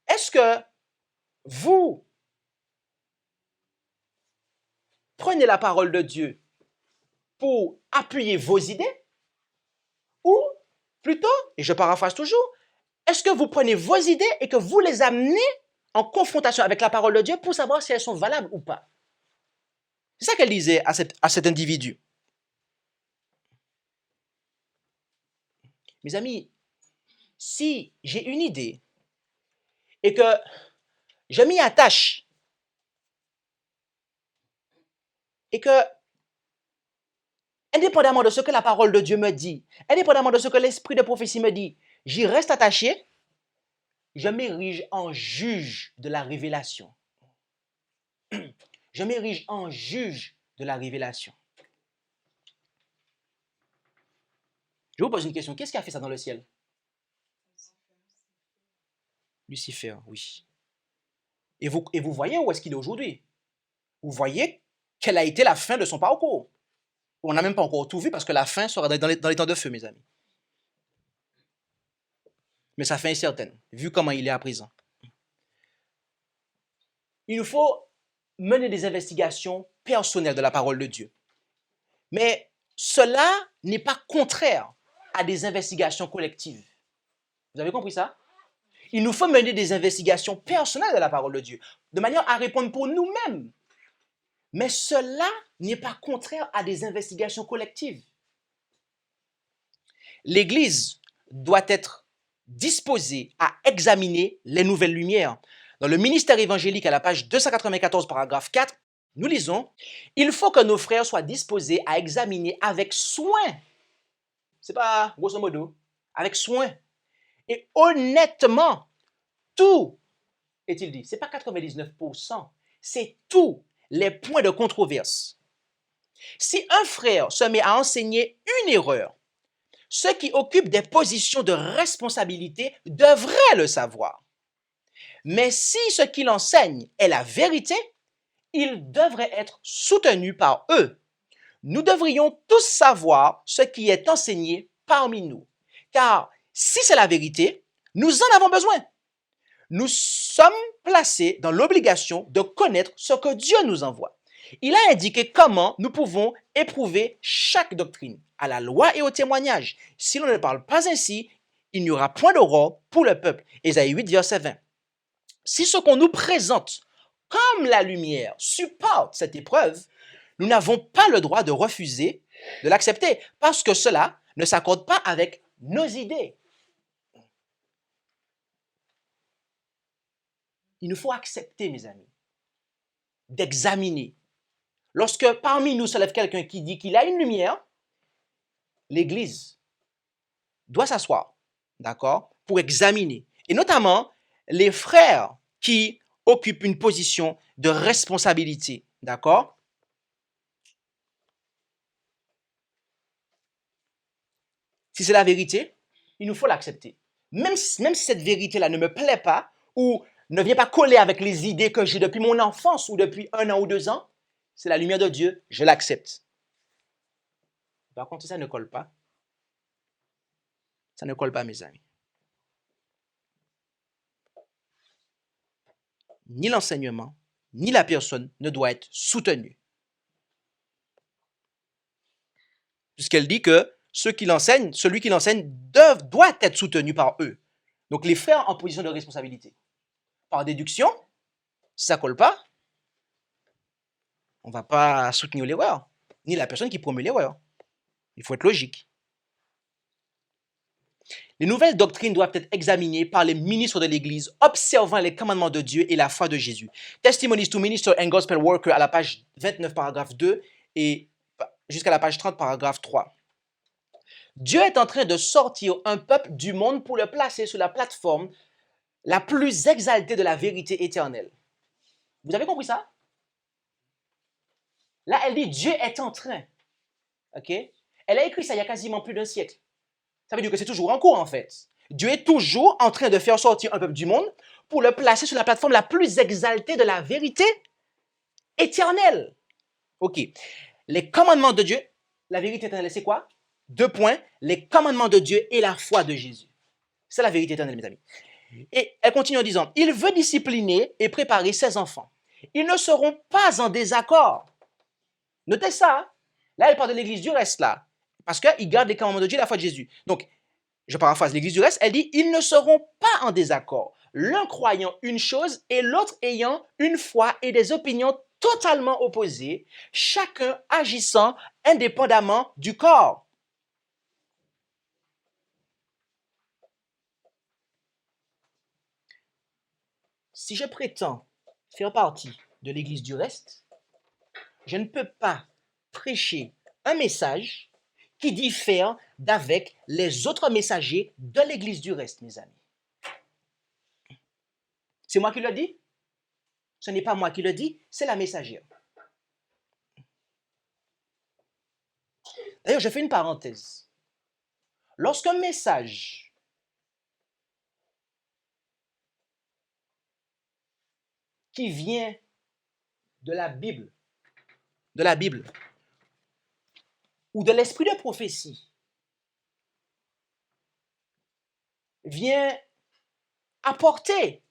Speaker 2: Est-ce que vous prenez la parole de Dieu pour appuyer vos idées? Ou plutôt, et je paraphrase toujours, est-ce que vous prenez vos idées et que vous les amenez en confrontation avec la parole de Dieu pour savoir si elles sont valables ou pas? C'est ça qu'elle disait à cet individu. Mes amis, si j'ai une idée et que je m'y attache et que, indépendamment de ce que la parole de Dieu me dit, indépendamment de ce que l'esprit de prophétie me dit, j'y reste attaché, je m'érige en juge de la révélation. Je m'érige en juge de la révélation. Je vous pose une question. Qu'est-ce qui a fait ça dans le ciel? Lucifer, oui. Et vous voyez où est-ce qu'il est aujourd'hui? Vous voyez quelle a été la fin de son parcours. On n'a même pas encore tout vu parce que la fin sera dans les temps de feu, mes amis. Mais sa fin est certaine, vu comment il est à présent. Il nous faut mener des investigations personnelles de la parole de Dieu. Mais cela n'est pas contraire à des investigations collectives. Vous avez compris ça? Il nous faut mener des investigations personnelles de la parole de Dieu, de manière à répondre pour nous-mêmes. Mais cela n'est pas contraire à des investigations collectives. L'Église doit être disposée à examiner les nouvelles lumières. Dans le ministère évangélique, à la page 294, paragraphe 4, nous lisons « Il faut que nos frères soient disposés à examiner avec soin. » C'est pas grosso modo, avec soin. Et honnêtement, tout, est-il dit, c'est pas 99%, c'est tous les points de controverse. Si un frère se met à enseigner une erreur, ceux qui occupent des positions de responsabilité devraient le savoir. Mais si ce qu'il enseigne est la vérité, il devrait être soutenu par eux. Nous devrions tous savoir ce qui est enseigné parmi nous. Car si c'est la vérité, nous en avons besoin. Nous sommes placés dans l'obligation de connaître ce que Dieu nous envoie. Il a indiqué comment nous pouvons éprouver chaque doctrine, à la loi et au témoignage. Si l'on ne parle pas ainsi, il n'y aura point d'aurore pour le peuple. Ésaïe 8, verset 20. Si ce qu'on nous présente comme la lumière supporte cette épreuve, nous n'avons pas le droit de refuser de l'accepter parce que cela ne s'accorde pas avec nos idées. Il nous faut accepter, mes amis, d'examiner. Lorsque parmi nous se lève quelqu'un qui dit qu'il a une lumière, l'Église doit s'asseoir, d'accord, pour examiner. Et notamment, les frères qui occupent une position de responsabilité, d'accord? Si c'est la vérité, il nous faut l'accepter. Même si cette vérité-là ne me plaît pas ou ne vient pas coller avec les idées que j'ai depuis mon enfance ou depuis 1 an ou 2 ans, c'est la lumière de Dieu, je l'accepte. Par contre, si ça ne colle pas, ça ne colle pas, mes amis. Ni l'enseignement, ni la personne ne doit être soutenue. Puisqu'elle dit que celui qui l'enseigne doit être soutenu par eux. Donc les frères en position de responsabilité. Par déduction, si ça ne colle pas, on ne va pas soutenir l'erreur, ni la personne qui promeut l'erreur. Il faut être logique. Les nouvelles doctrines doivent être examinées par les ministres de l'Église, observant les commandements de Dieu et la foi de Jésus. Testimonies to Minister and Gospel Worker à la page 29, paragraphe 2 et jusqu'à la page 30, paragraphe 3. Dieu est en train de sortir un peuple du monde pour le placer sur la plateforme la plus exaltée de la vérité éternelle. Vous avez compris ça? Là, elle dit Dieu est en train. OK? Elle a écrit ça il y a quasiment plus d'un siècle. Ça veut dire que c'est toujours en cours, en fait. Dieu est toujours en train de faire sortir un peuple du monde pour le placer sur la plateforme la plus exaltée de la vérité éternelle. OK. Les commandements de Dieu, la vérité éternelle, c'est quoi? 2 points. Les commandements de Dieu et la foi de Jésus. C'est la vérité éternelle, mes amis. Et elle continue en disant, il veut discipliner et préparer ses enfants. Ils ne seront pas en désaccord. Notez ça. Hein? Là, elle parle de l'église du reste, là. Parce qu'ils gardent les commandements de Dieu et la foi de Jésus. Donc, je paraphrase l'église du reste, elle dit, ils ne seront pas en désaccord. L'un croyant une chose et l'autre ayant une foi et des opinions totalement opposées, chacun agissant indépendamment du corps. Si je prétends faire partie de l'église du reste, je ne peux pas prêcher un message qui diffère d'avec les autres messagers de l'église du reste, mes amis. C'est moi qui le dis? Ce n'est pas moi qui le dis, c'est la messagère. D'ailleurs, je fais une parenthèse. Lorsqu'un message qui vient de la Bible, ou de l'esprit de prophétie, vient apporter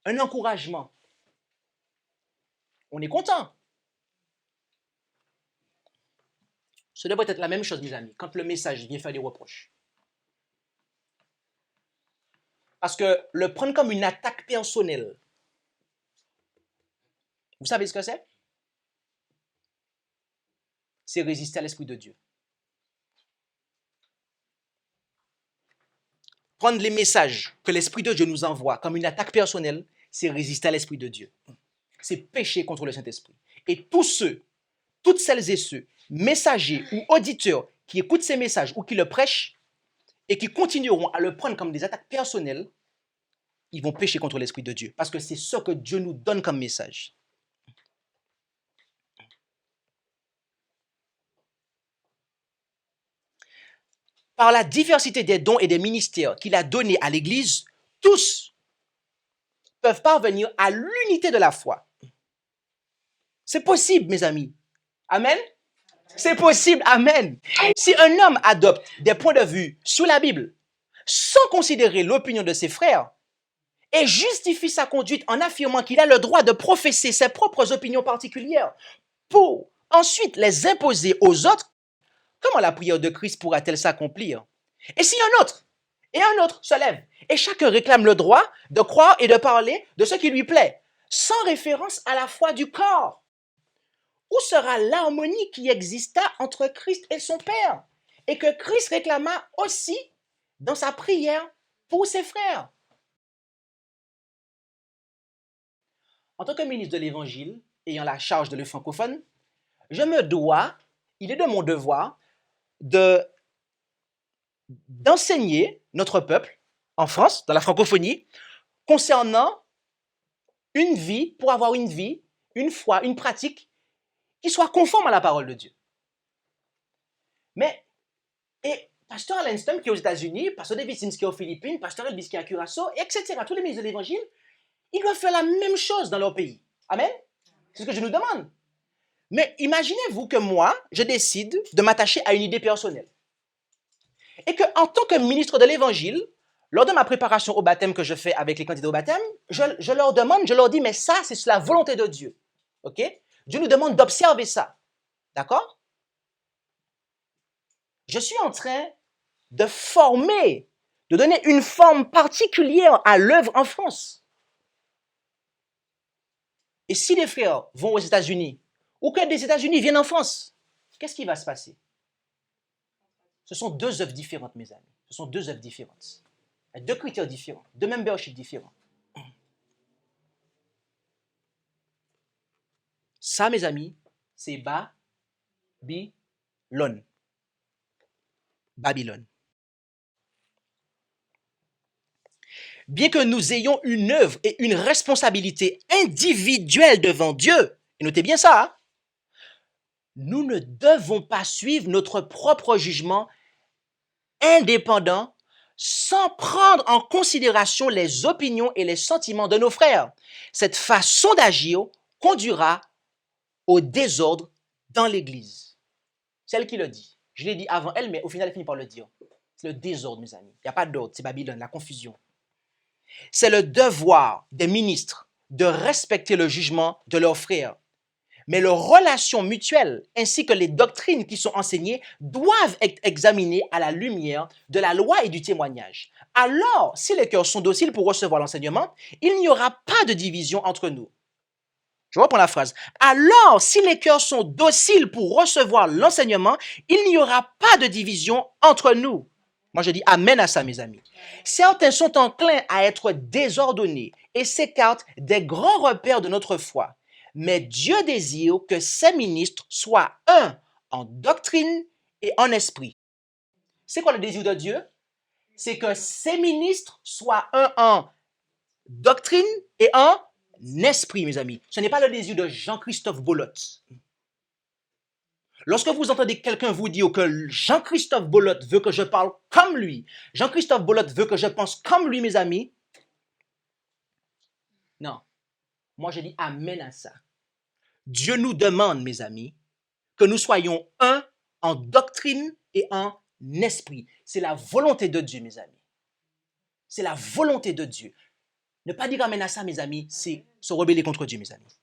Speaker 2: un encouragement, on est content. Ce devrait être la même chose, mes amis, quand le message vient faire des reproches. Parce que le prendre comme une attaque personnelle, vous savez ce que c'est? C'est résister à l'Esprit de Dieu. Prendre les messages que l'Esprit de Dieu nous envoie comme une attaque personnelle, c'est résister à l'Esprit de Dieu. C'est pécher contre le Saint-Esprit. Et toutes celles et ceux, messagers ou auditeurs qui écoutent ces messages ou qui le prêchent et qui continueront à le prendre comme des attaques personnelles, ils vont pécher contre l'Esprit de Dieu. Parce que c'est ce que Dieu nous donne comme message. Par la diversité des dons et des ministères qu'il a donnés à l'Église, tous peuvent parvenir à l'unité de la foi. C'est possible, mes amis. Amen. C'est possible, amen. Si un homme adopte des points de vue sur la Bible, sans considérer l'opinion de ses frères, et justifie sa conduite en affirmant qu'il a le droit de professer ses propres opinions particulières pour ensuite les imposer aux autres, comment la prière de Christ pourra-t-elle s'accomplir? Et si un autre se lève et chacun réclame le droit de croire et de parler de ce qui lui plaît, sans référence à la foi du corps, où sera l'harmonie qui exista entre Christ et son Père et que Christ réclama aussi dans sa prière pour ses frères? En tant que ministre de l'Évangile, ayant la charge de le francophone, il est de mon devoir d'enseigner notre peuple en France, dans la francophonie, concernant une vie, pour avoir une vie, une foi, une pratique qui soit conforme à la parole de Dieu. Et Pasteur Lanston qui est aux États-Unis, Pasteur David Sims qui est aux Philippines, Pasteur Elvis qui est à Curaçao, etc., tous les ministres de l'Évangile, ils doivent faire la même chose dans leur pays. Amen? C'est ce que je nous demande. Mais imaginez-vous que moi, je décide de m'attacher à une idée personnelle. Et qu'en tant que ministre de l'Évangile, lors de ma préparation au baptême que je fais avec les candidats au baptême, je leur dis, mais ça, c'est la volonté de Dieu. OK? Dieu nous demande d'observer ça. D'accord? Je suis en train de former, de donner une forme particulière à l'œuvre en France. Et si les frères vont aux États-Unis, ou que des États-Unis viennent en France, qu'est-ce qui va se passer? Ce sont deux œuvres différentes, mes amis. Ce sont deux œuvres différentes. Deux critères différents, deux memberships différents. Ça, mes amis, c'est Babylone. Babylone. Bien que nous ayons une œuvre et une responsabilité individuelle devant Dieu, et notez bien ça, hein, nous ne devons pas suivre notre propre jugement indépendant sans prendre en considération les opinions et les sentiments de nos frères. Cette façon d'agir conduira au désordre dans l'Église. C'est elle qui le dit. Je l'ai dit avant elle, mais au final, elle finit par le dire. C'est le désordre, mes amis. Il n'y a pas d'ordre, c'est Babylone, la confusion. C'est le devoir des ministres de respecter le jugement de leurs frères. Mais leurs relations mutuelles ainsi que les doctrines qui sont enseignées doivent être examinées à la lumière de la loi et du témoignage. Alors, si les cœurs sont dociles pour recevoir l'enseignement, il n'y aura pas de division entre nous. Je reprends la phrase. Alors, si les cœurs sont dociles pour recevoir l'enseignement, il n'y aura pas de division entre nous. Moi, je dis amen à ça, mes amis. Certains sont enclins à être désordonnés et s'écartent des grands repères de notre foi. Mais Dieu désire que ses ministres soient un en doctrine et en esprit. C'est quoi le désir de Dieu? C'est que ses ministres soient un en doctrine et en esprit, mes amis. Ce n'est pas le désir de Jean-Christophe Bolotte. Lorsque vous entendez quelqu'un vous dire que Jean-Christophe Bolotte veut que je parle comme lui, Jean-Christophe Bolotte veut que je pense comme lui, mes amis, non. Moi, je dis amen à ça. Dieu nous demande, mes amis, que nous soyons un en doctrine et en esprit. C'est la volonté de Dieu, mes amis. C'est la volonté de Dieu. Ne pas dire amen à ça, mes amis, c'est se rebeller contre Dieu, mes amis.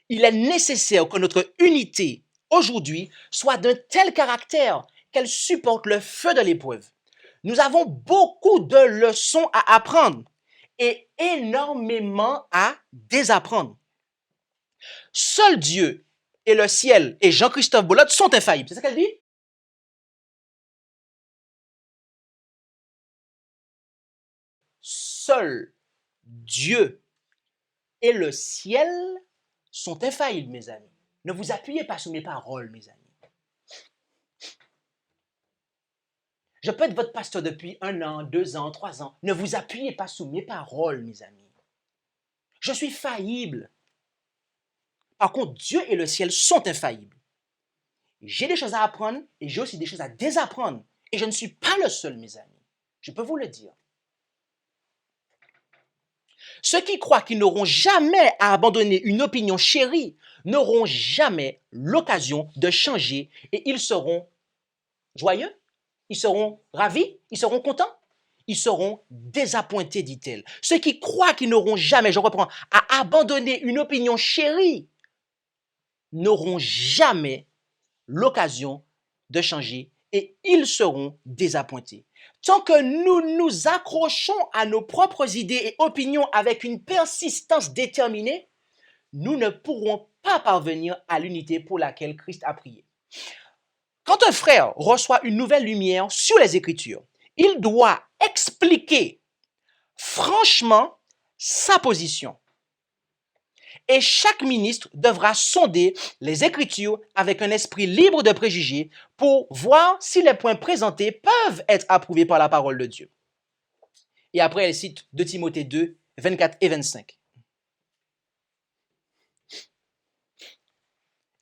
Speaker 2: Il est nécessaire que notre unité aujourd'hui soit d'un tel caractère qu'elle supporte le feu de l'épreuve. Nous avons beaucoup de leçons à apprendre et énormément à désapprendre. Seul Dieu et le ciel et Jean-Christophe Bolotte sont infaillibles. C'est ça qu'elle dit? Seul Dieu et le ciel sont infaillibles, mes amis. Ne vous appuyez pas sur mes paroles, mes amis. Je peux être votre pasteur depuis 1 an, 2 ans, 3 ans. Ne vous appuyez pas sur mes paroles, mes amis. Je suis faillible. Par contre, Dieu et le ciel sont infaillibles. J'ai des choses à apprendre et j'ai aussi des choses à désapprendre. Et je ne suis pas le seul, mes amis. Je peux vous le dire. Ceux qui croient qu'ils n'auront jamais à abandonner une opinion chérie n'auront jamais l'occasion de changer et ils seront joyeux, ils seront ravis, ils seront contents, ils seront désappointés, dit-elle. Ceux qui croient qu'ils n'auront jamais, je reprends, à abandonner une opinion chérie n'auront jamais l'occasion de changer et ils seront désappointés. Tant que nous nous accrochons à nos propres idées et opinions avec une persistance déterminée, nous ne pourrons pas parvenir à l'unité pour laquelle Christ a prié. Quand un frère reçoit une nouvelle lumière sur les Écritures, il doit expliquer franchement sa position. Et chaque ministre devra sonder les Écritures avec un esprit libre de préjugés pour voir si les points présentés peuvent être approuvés par la parole de Dieu. Et après, elle cite 2 Timothée 2, 24 et 25.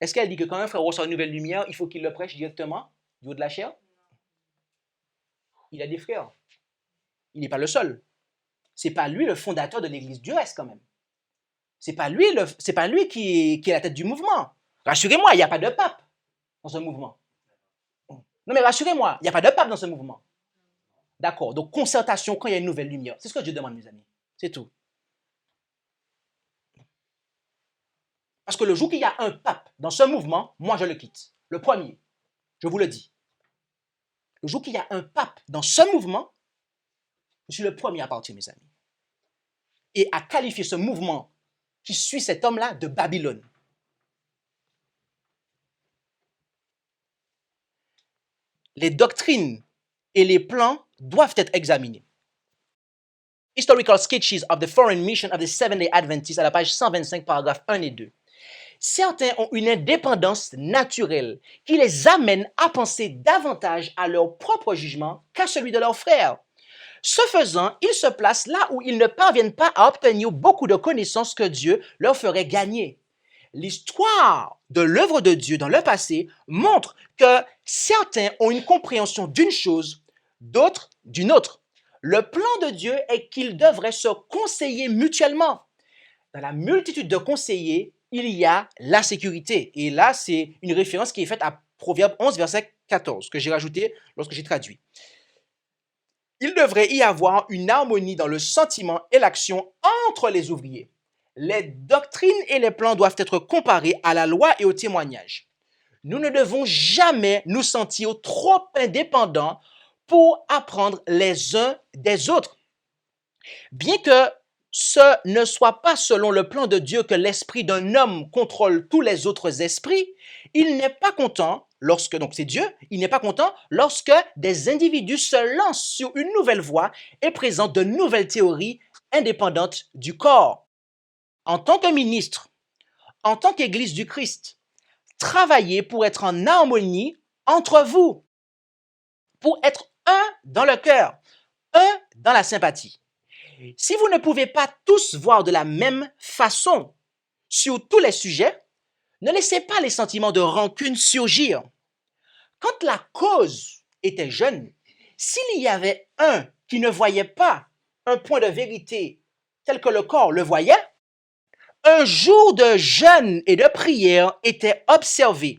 Speaker 2: Est-ce qu'elle dit que quand un frère reçoit une nouvelle lumière, il faut qu'il le prêche directement du haut de la chair? Il a des frères. Il n'est pas le seul. Ce n'est pas lui le fondateur de l'Église du reste quand même. C'est pas lui qui est la tête du mouvement. Rassurez-moi, il n'y a pas de pape dans ce mouvement. Non mais rassurez-moi, il n'y a pas de pape dans ce mouvement. D'accord, donc concertation quand il y a une nouvelle lumière. C'est ce que Dieu demande, mes amis. C'est tout. Parce que le jour qu'il y a un pape dans ce mouvement, moi je le quitte. Le premier, je vous le dis. Le jour qu'il y a un pape dans ce mouvement, je suis le premier à partir, mes amis. Et à qualifier ce mouvement qui suit cet homme-là de Babylone. Les doctrines et les plans doivent être examinés. Historical Sketches of the Foreign Mission of the Seventh-day Adventists, à la page 125, paragraphes 1 et 2. Certains ont une indépendance naturelle qui les amène à penser davantage à leur propre jugement qu'à celui de leurs frères. Ce faisant, ils se placent là où ils ne parviennent pas à obtenir beaucoup de connaissances que Dieu leur ferait gagner. L'histoire de l'œuvre de Dieu dans le passé montre que certains ont une compréhension d'une chose, d'autres d'une autre. Le plan de Dieu est qu'ils devraient se conseiller mutuellement. Dans la multitude de conseillers, il y a la sécurité. Et là, c'est une référence qui est faite à Proverbe 11, verset 14, que j'ai rajouté lorsque j'ai traduit. Il devrait y avoir une harmonie dans le sentiment et l'action entre les ouvriers. Les doctrines et les plans doivent être comparés à la loi et au témoignage. Nous ne devons jamais nous sentir trop indépendants pour apprendre les uns des autres. Bien que ce ne soit pas selon le plan de Dieu que l'esprit d'un homme contrôle tous les autres esprits, il n'est pas content lorsque, donc c'est Dieu, il n'est pas content lorsque des individus se lancent sur une nouvelle voie et présentent de nouvelles théories indépendantes du corps. En tant que ministre, en tant qu'Église du Christ, travaillez pour être en harmonie entre vous, pour être un dans le cœur, un dans la sympathie. Si vous ne pouvez pas tous voir de la même façon sur tous les sujets, ne laissez pas les sentiments de rancune surgir. Quand la cause était jeune, s'il y avait un qui ne voyait pas un point de vérité tel que le corps le voyait, un jour de jeûne et de prière était observé.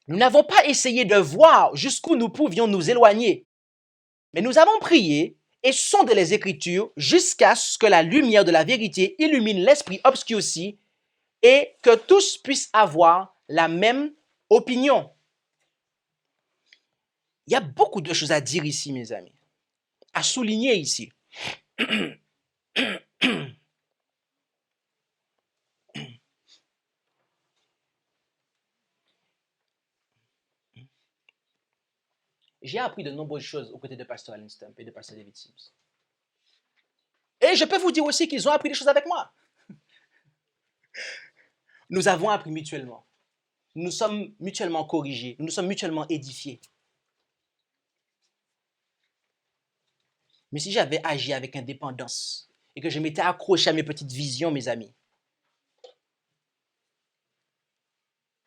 Speaker 2: Nous n'avons pas essayé de voir jusqu'où nous pouvions nous éloigner, mais nous avons prié et sondé les Écritures jusqu'à ce que la lumière de la vérité illumine l'esprit obscurci et que tous puissent avoir la même opinion. Il y a beaucoup de choses à dire ici, mes amis, à souligner ici. J'ai appris de nombreuses choses aux côtés de Pasteur Allen Stump et de Pasteur David Sims. Et je peux vous dire aussi qu'ils ont appris des choses avec moi. Nous avons appris mutuellement. Nous sommes mutuellement corrigés. Nous nous sommes mutuellement édifiés. Mais si j'avais agi avec indépendance et que je m'étais accroché à mes petites visions, mes amis,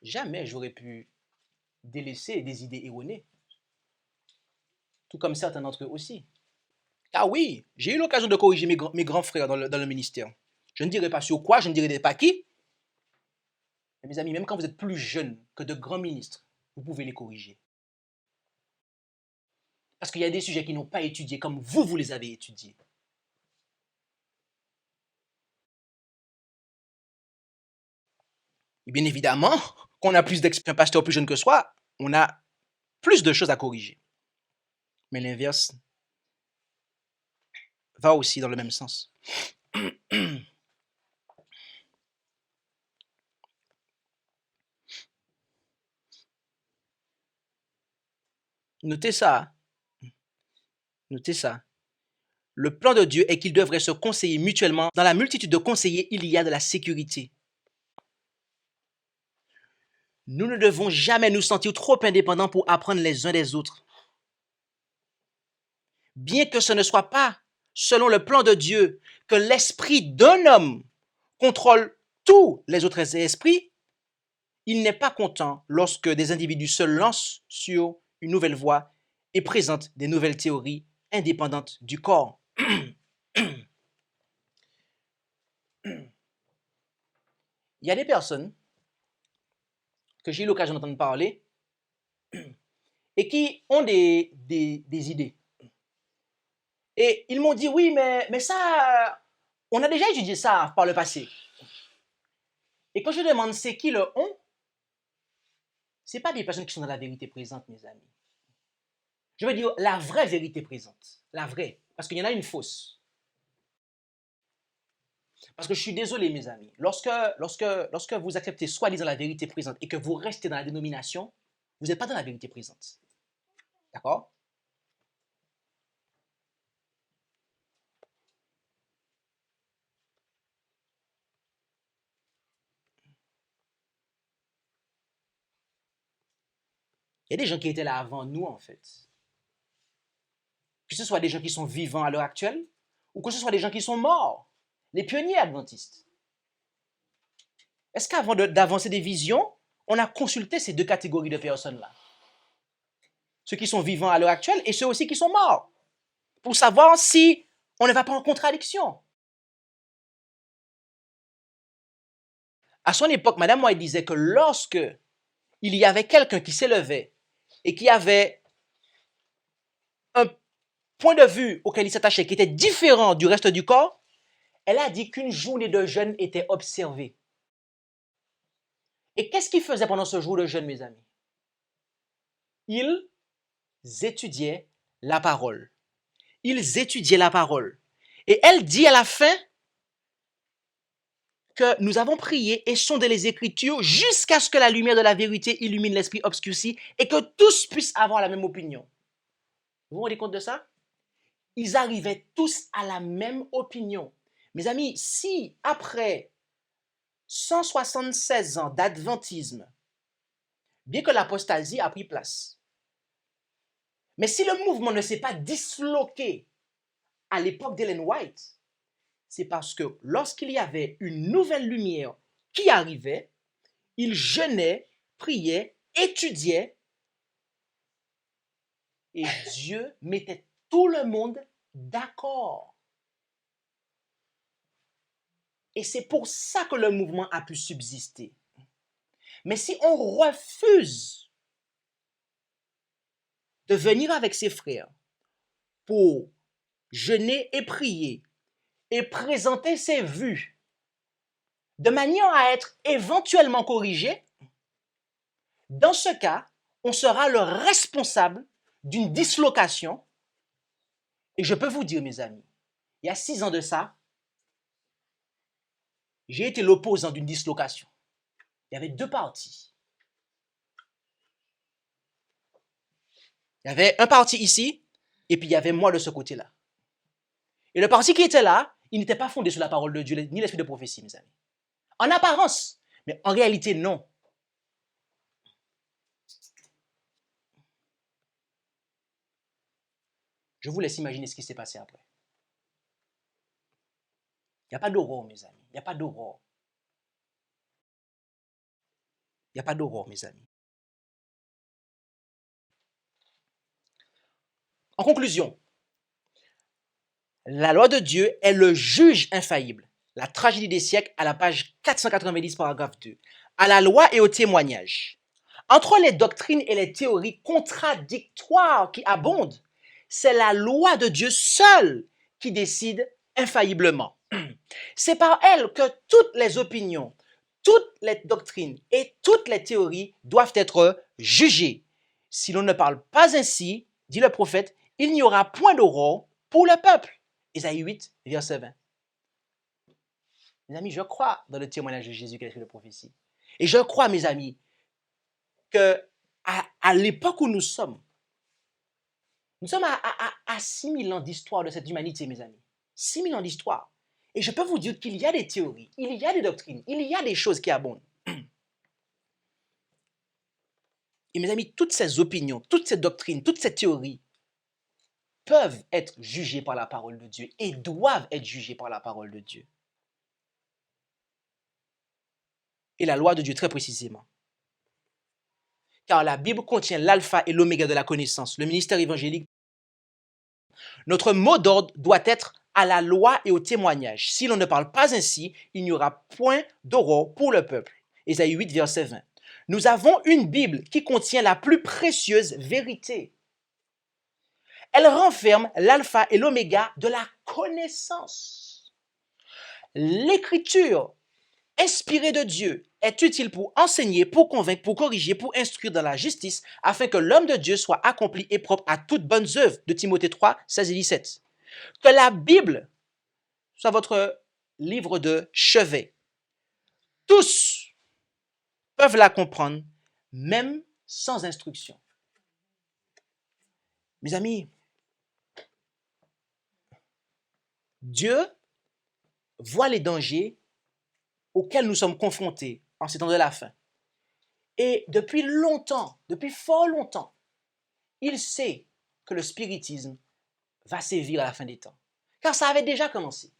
Speaker 2: jamais j'aurais pu délaisser des idées erronées. Tout comme certains d'entre eux aussi. Ah oui, j'ai eu l'occasion de corriger mes grands frères dans le ministère. Je ne dirai pas sur quoi, je ne dirai pas qui. Mais mes amis, même quand vous êtes plus jeunes que de grands ministres, vous pouvez les corriger. Parce qu'il y a des sujets qui n'ont pas étudiés comme vous les avez étudiés. Et bien évidemment, qu'on a plus d'expérience, un pasteur plus jeune que soi, on a plus de choses à corriger. Mais l'inverse va aussi dans le même sens. Notez ça. Notez ça. Le plan de Dieu est qu'ils devraient se conseiller mutuellement. Dans la multitude de conseillers, il y a de la sécurité. Nous ne devons jamais nous sentir trop indépendants pour apprendre les uns des autres. Bien que ce ne soit pas selon le plan de Dieu que l'esprit d'un homme contrôle tous les autres esprits, il n'est pas content lorsque des individus se lancent sur une nouvelle voie et présentent des nouvelles théories indépendantes du corps. Il y a des personnes que j'ai eu l'occasion d'entendre parler et qui ont des idées. Et ils m'ont dit, oui, mais ça, on a déjà étudié ça par le passé. Et quand je demande c'est qui le on, ce n'est pas des personnes qui sont dans la vérité présente, mes amis. Je veux dire la vraie vérité présente. La vraie. Parce qu'il y en a une fausse. Parce que je suis désolé, mes amis. Lorsque vous acceptez soi-disant la vérité présente et que vous restez dans la dénomination, vous n'êtes pas dans la vérité présente. D'accord? Il y a des gens qui étaient là avant nous, en fait. Que ce soit des gens qui sont vivants à l'heure actuelle, ou que ce soit des gens qui sont morts, les pionniers adventistes. Est-ce qu'avant d'avancer des visions, on a consulté ces deux catégories de personnes-là? Ceux qui sont vivants à l'heure actuelle et ceux aussi qui sont morts, pour savoir si on ne va pas en contradiction. À son époque, Madame White disait que lorsque il y avait quelqu'un qui s'élevait et qui avait un point de vue auquel il s'attachait qui était différent du reste du corps, elle a dit qu'une journée de jeûne était observée. Et qu'est-ce qu'ils faisaient pendant ce jour de jeûne, mes amis? Ils étudiaient la parole. Ils étudiaient la parole. Et elle dit à la fin que nous avons prié et sondé les Écritures jusqu'à ce que la lumière de la vérité illumine l'esprit obscurci et que tous puissent avoir la même opinion. Vous vous rendez compte de ça? Ils arrivaient tous à la même opinion. Mes amis, si après 176 ans d'adventisme, bien que l'apostasie a pris place, mais si le mouvement ne s'est pas disloqué à l'époque d'Ellen White, c'est parce que lorsqu'il y avait une nouvelle lumière qui arrivait, il jeûnait, priait, étudiait, et Dieu mettait tout le monde d'accord. Et c'est pour ça que le mouvement a pu subsister. Mais si on refuse de venir avec ses frères pour jeûner et prier et présenter ses vues de manière à être éventuellement corrigé, dans ce cas, on sera le responsable d'une dislocation. Et je peux vous dire, mes amis, il y a 6 ans de ça, j'ai été l'opposant d'une dislocation. Il y avait 2 partis. Il y avait un parti ici, et puis il y avait moi de ce côté-là. Et le parti qui était là, il n'était pas fondé sur la parole de Dieu, ni l'esprit de prophétie, mes amis. En apparence, mais en réalité, non. Je vous laisse imaginer ce qui s'est passé après. Il n'y a pas d'aurore, mes amis. Il n'y a pas d'aurore. Il n'y a pas d'aurore, mes amis. En conclusion, la loi de Dieu est le juge infaillible. La tragédie des siècles à la page 490, paragraphe 2. À la loi et au témoignage. Entre les doctrines et les théories contradictoires qui abondent, c'est la loi de Dieu seule qui décide infailliblement. C'est par elle que toutes les opinions, toutes les doctrines et toutes les théories doivent être jugées. Si l'on ne parle pas ainsi, dit le prophète, il n'y aura point d'aurore pour le peuple. Ésaïe 8, verset 20. Mes amis, je crois dans le témoignage de Jésus qui est écrit de prophétie. Et je crois, mes amis, que à l'époque où nous sommes à 6000 ans d'histoire de cette humanité, mes amis. 6000 ans d'histoire. Et je peux vous dire qu'il y a des théories, il y a des doctrines, il y a des choses qui abondent. Et mes amis, toutes ces opinions, toutes ces doctrines, toutes ces théories peuvent être jugées par la parole de Dieu et doivent être jugées par la parole de Dieu. Et la loi de Dieu très précisément. Car la Bible contient l'alpha et l'oméga de la connaissance, le ministère évangélique. Notre mot d'ordre doit être à la loi et au témoignage. Si l'on ne parle pas ainsi, il n'y aura point d'aurore pour le peuple. Ésaïe 8, verset 20. Nous avons une Bible qui contient la plus précieuse vérité. Elle renferme l'alpha et l'oméga de la connaissance. L'écriture inspirée de Dieu est utile pour enseigner, pour convaincre, pour corriger, pour instruire dans la justice, afin que l'homme de Dieu soit accompli et propre à toutes bonnes œuvres, de Timothée 3, 16 et 17. Que la Bible soit votre livre de chevet. Tous peuvent la comprendre, même sans instruction. Mes amis, Dieu voit les dangers auxquels nous sommes confrontés en ces temps de la fin. Et depuis longtemps, depuis fort longtemps, il sait que le spiritisme va sévir à la fin des temps. Car ça avait déjà commencé.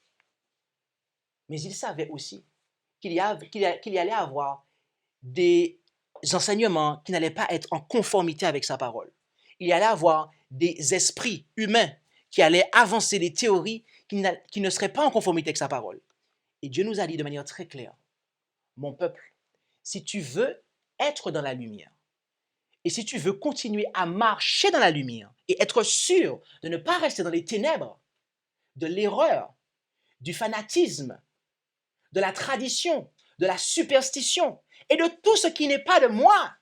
Speaker 2: Mais il savait aussi qu'il y allait avoir des enseignements qui n'allaient pas être en conformité avec sa parole. Il y allait avoir des esprits humains qui allaient avancer des théories qui ne seraient pas en conformité avec sa parole. Et Dieu nous a dit de manière très claire, mon peuple, si tu veux être dans la lumière, et si tu veux continuer à marcher dans la lumière et être sûr de ne pas rester dans les ténèbres, de l'erreur, du fanatisme, de la tradition, de la superstition et de tout ce qui n'est pas de moi,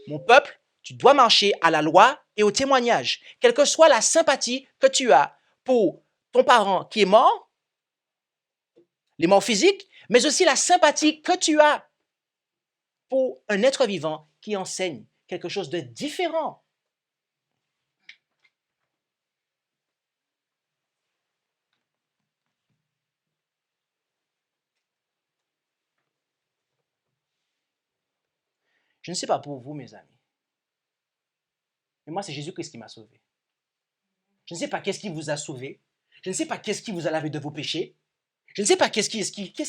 Speaker 2: mon peuple, tu dois marcher à la loi et au témoignage, quelle que soit la sympathie que tu as pour ton parent qui est mort, les morts physiques, mais aussi la sympathie que tu as pour un être vivant qui enseigne quelque chose de différent. Je ne sais pas pour vous, mes amis, mais moi, c'est Jésus-Christ qui m'a sauvé. Je ne sais pas qu'est-ce qui vous a sauvé. Je ne sais pas qu'est-ce qui vous a lavé de vos péchés. Je ne sais pas qu'est-ce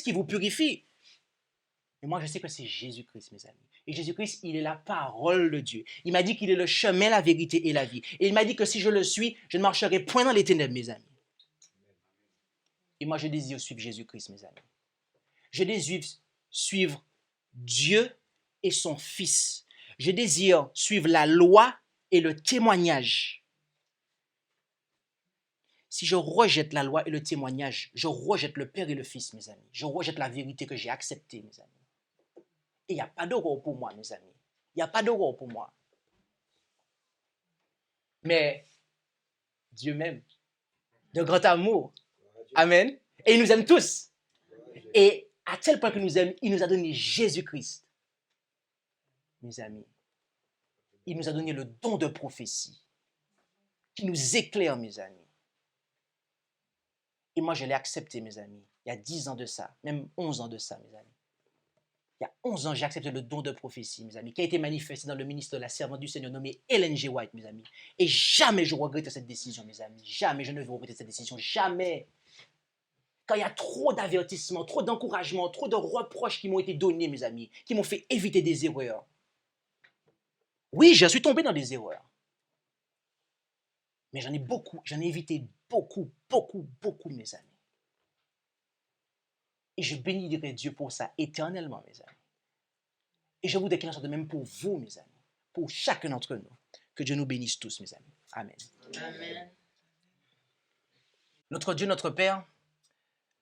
Speaker 2: qui vous purifie. Mais moi, je sais que c'est Jésus-Christ, mes amis. Et Jésus-Christ, il est la parole de Dieu. Il m'a dit qu'il est le chemin, la vérité et la vie. Et il m'a dit que si je le suis, je ne marcherai point dans les ténèbres, mes amis. Et moi, je désire suivre Jésus-Christ, mes amis. Je désire suivre Dieu et son Fils. Je désire suivre la loi et le témoignage. Si je rejette la loi et le témoignage, je rejette le Père et le Fils, mes amis. Je rejette la vérité que j'ai acceptée, mes amis. Et il n'y a pas d'horreur pour moi, mes amis. Il n'y a pas d'horreur pour moi. Mais Dieu m'aime de grand amour. Amen. Et il nous aime tous. Et à tel point qu'il nous aime, il nous a donné Jésus-Christ. Mes amis, il nous a donné le don de prophétie qui nous éclaire, mes amis. Et moi, je l'ai accepté, mes amis, il y a 10 ans de ça, même 11 ans de ça, mes amis. Il y a 11 ans, j'ai accepté le don de prophétie, mes amis, qui a été manifesté dans le ministre de la servante du Seigneur nommé Ellen G. White, mes amis. Et jamais je regrette cette décision, mes amis. Jamais je ne vais regretter cette décision. Jamais. Quand il y a trop d'avertissements, trop d'encouragements, trop de reproches qui m'ont été donnés, mes amis, qui m'ont fait éviter des erreurs. Oui, je suis tombé dans des erreurs. Mais j'en ai évité beaucoup, mes amis. Et je bénirai Dieu pour ça éternellement, mes amis. Et je voudrais qu'il en soit de même pour vous, mes amis, pour chacun d'entre nous. Que Dieu nous bénisse tous, mes amis. Amen.
Speaker 3: Amen.
Speaker 2: Notre Dieu, notre Père,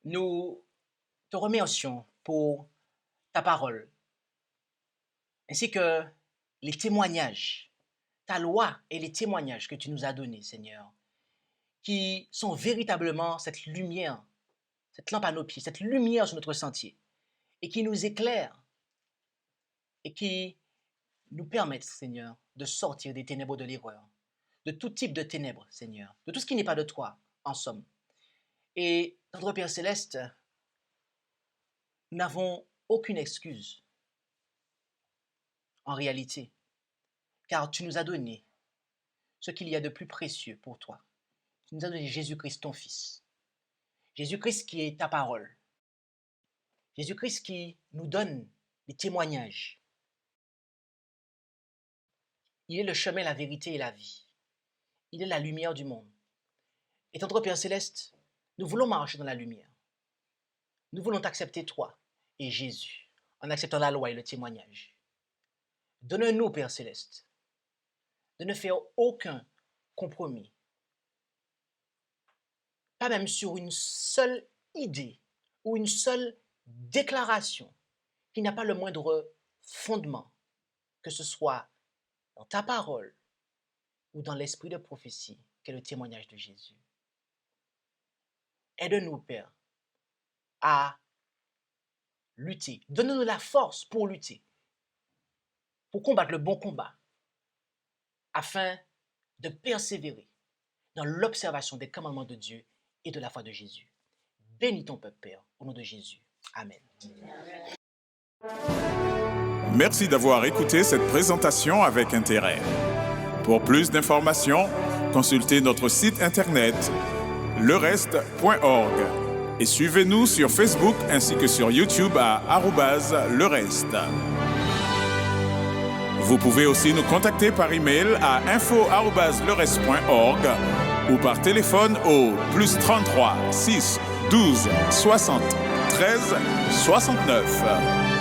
Speaker 2: nous te remercions pour ta parole, ainsi que les témoignages, ta loi et les témoignages que tu nous as donnés, Seigneur, qui sont véritablement cette lumière, cette lampe à nos pieds, cette lumière sur notre sentier, et qui nous éclairent, et qui nous permettent, Seigneur, de sortir des ténèbres de l'erreur, de tout type de ténèbres, Seigneur, de tout ce qui n'est pas de toi, en somme. Et, notre Père Céleste, nous n'avons aucune excuse, en réalité, car tu nous as donné ce qu'il y a de plus précieux pour toi. Tu nous as donné Jésus-Christ, ton Fils. Jésus-Christ qui est ta parole. Jésus-Christ qui nous donne des témoignages. Il est le chemin, la vérité et la vie. Il est la lumière du monde. Et notre Père Céleste, nous voulons marcher dans la lumière. Nous voulons t'accepter toi et Jésus, en acceptant la loi et le témoignage. Donne-nous, Père Céleste, de ne faire aucun compromis, pas même sur une seule idée ou une seule déclaration qui n'a pas le moindre fondement, que ce soit dans ta parole ou dans l'esprit de prophétie, qu'est le témoignage de Jésus. Aide-nous, Père, à lutter. Donne-nous la force pour lutter, pour combattre le bon combat, afin de persévérer dans l'observation des commandements de Dieu et de la foi de Jésus. Bénis ton peuple, Père, au nom de Jésus. Amen.
Speaker 3: Amen.
Speaker 1: Merci d'avoir écouté cette présentation avec intérêt. Pour plus d'informations, consultez notre site internet lereste.org et suivez-nous sur Facebook ainsi que sur YouTube à @lereste. Vous pouvez aussi nous contacter par email à info@lereste.org ou par téléphone au +33 6 12 60 13 69.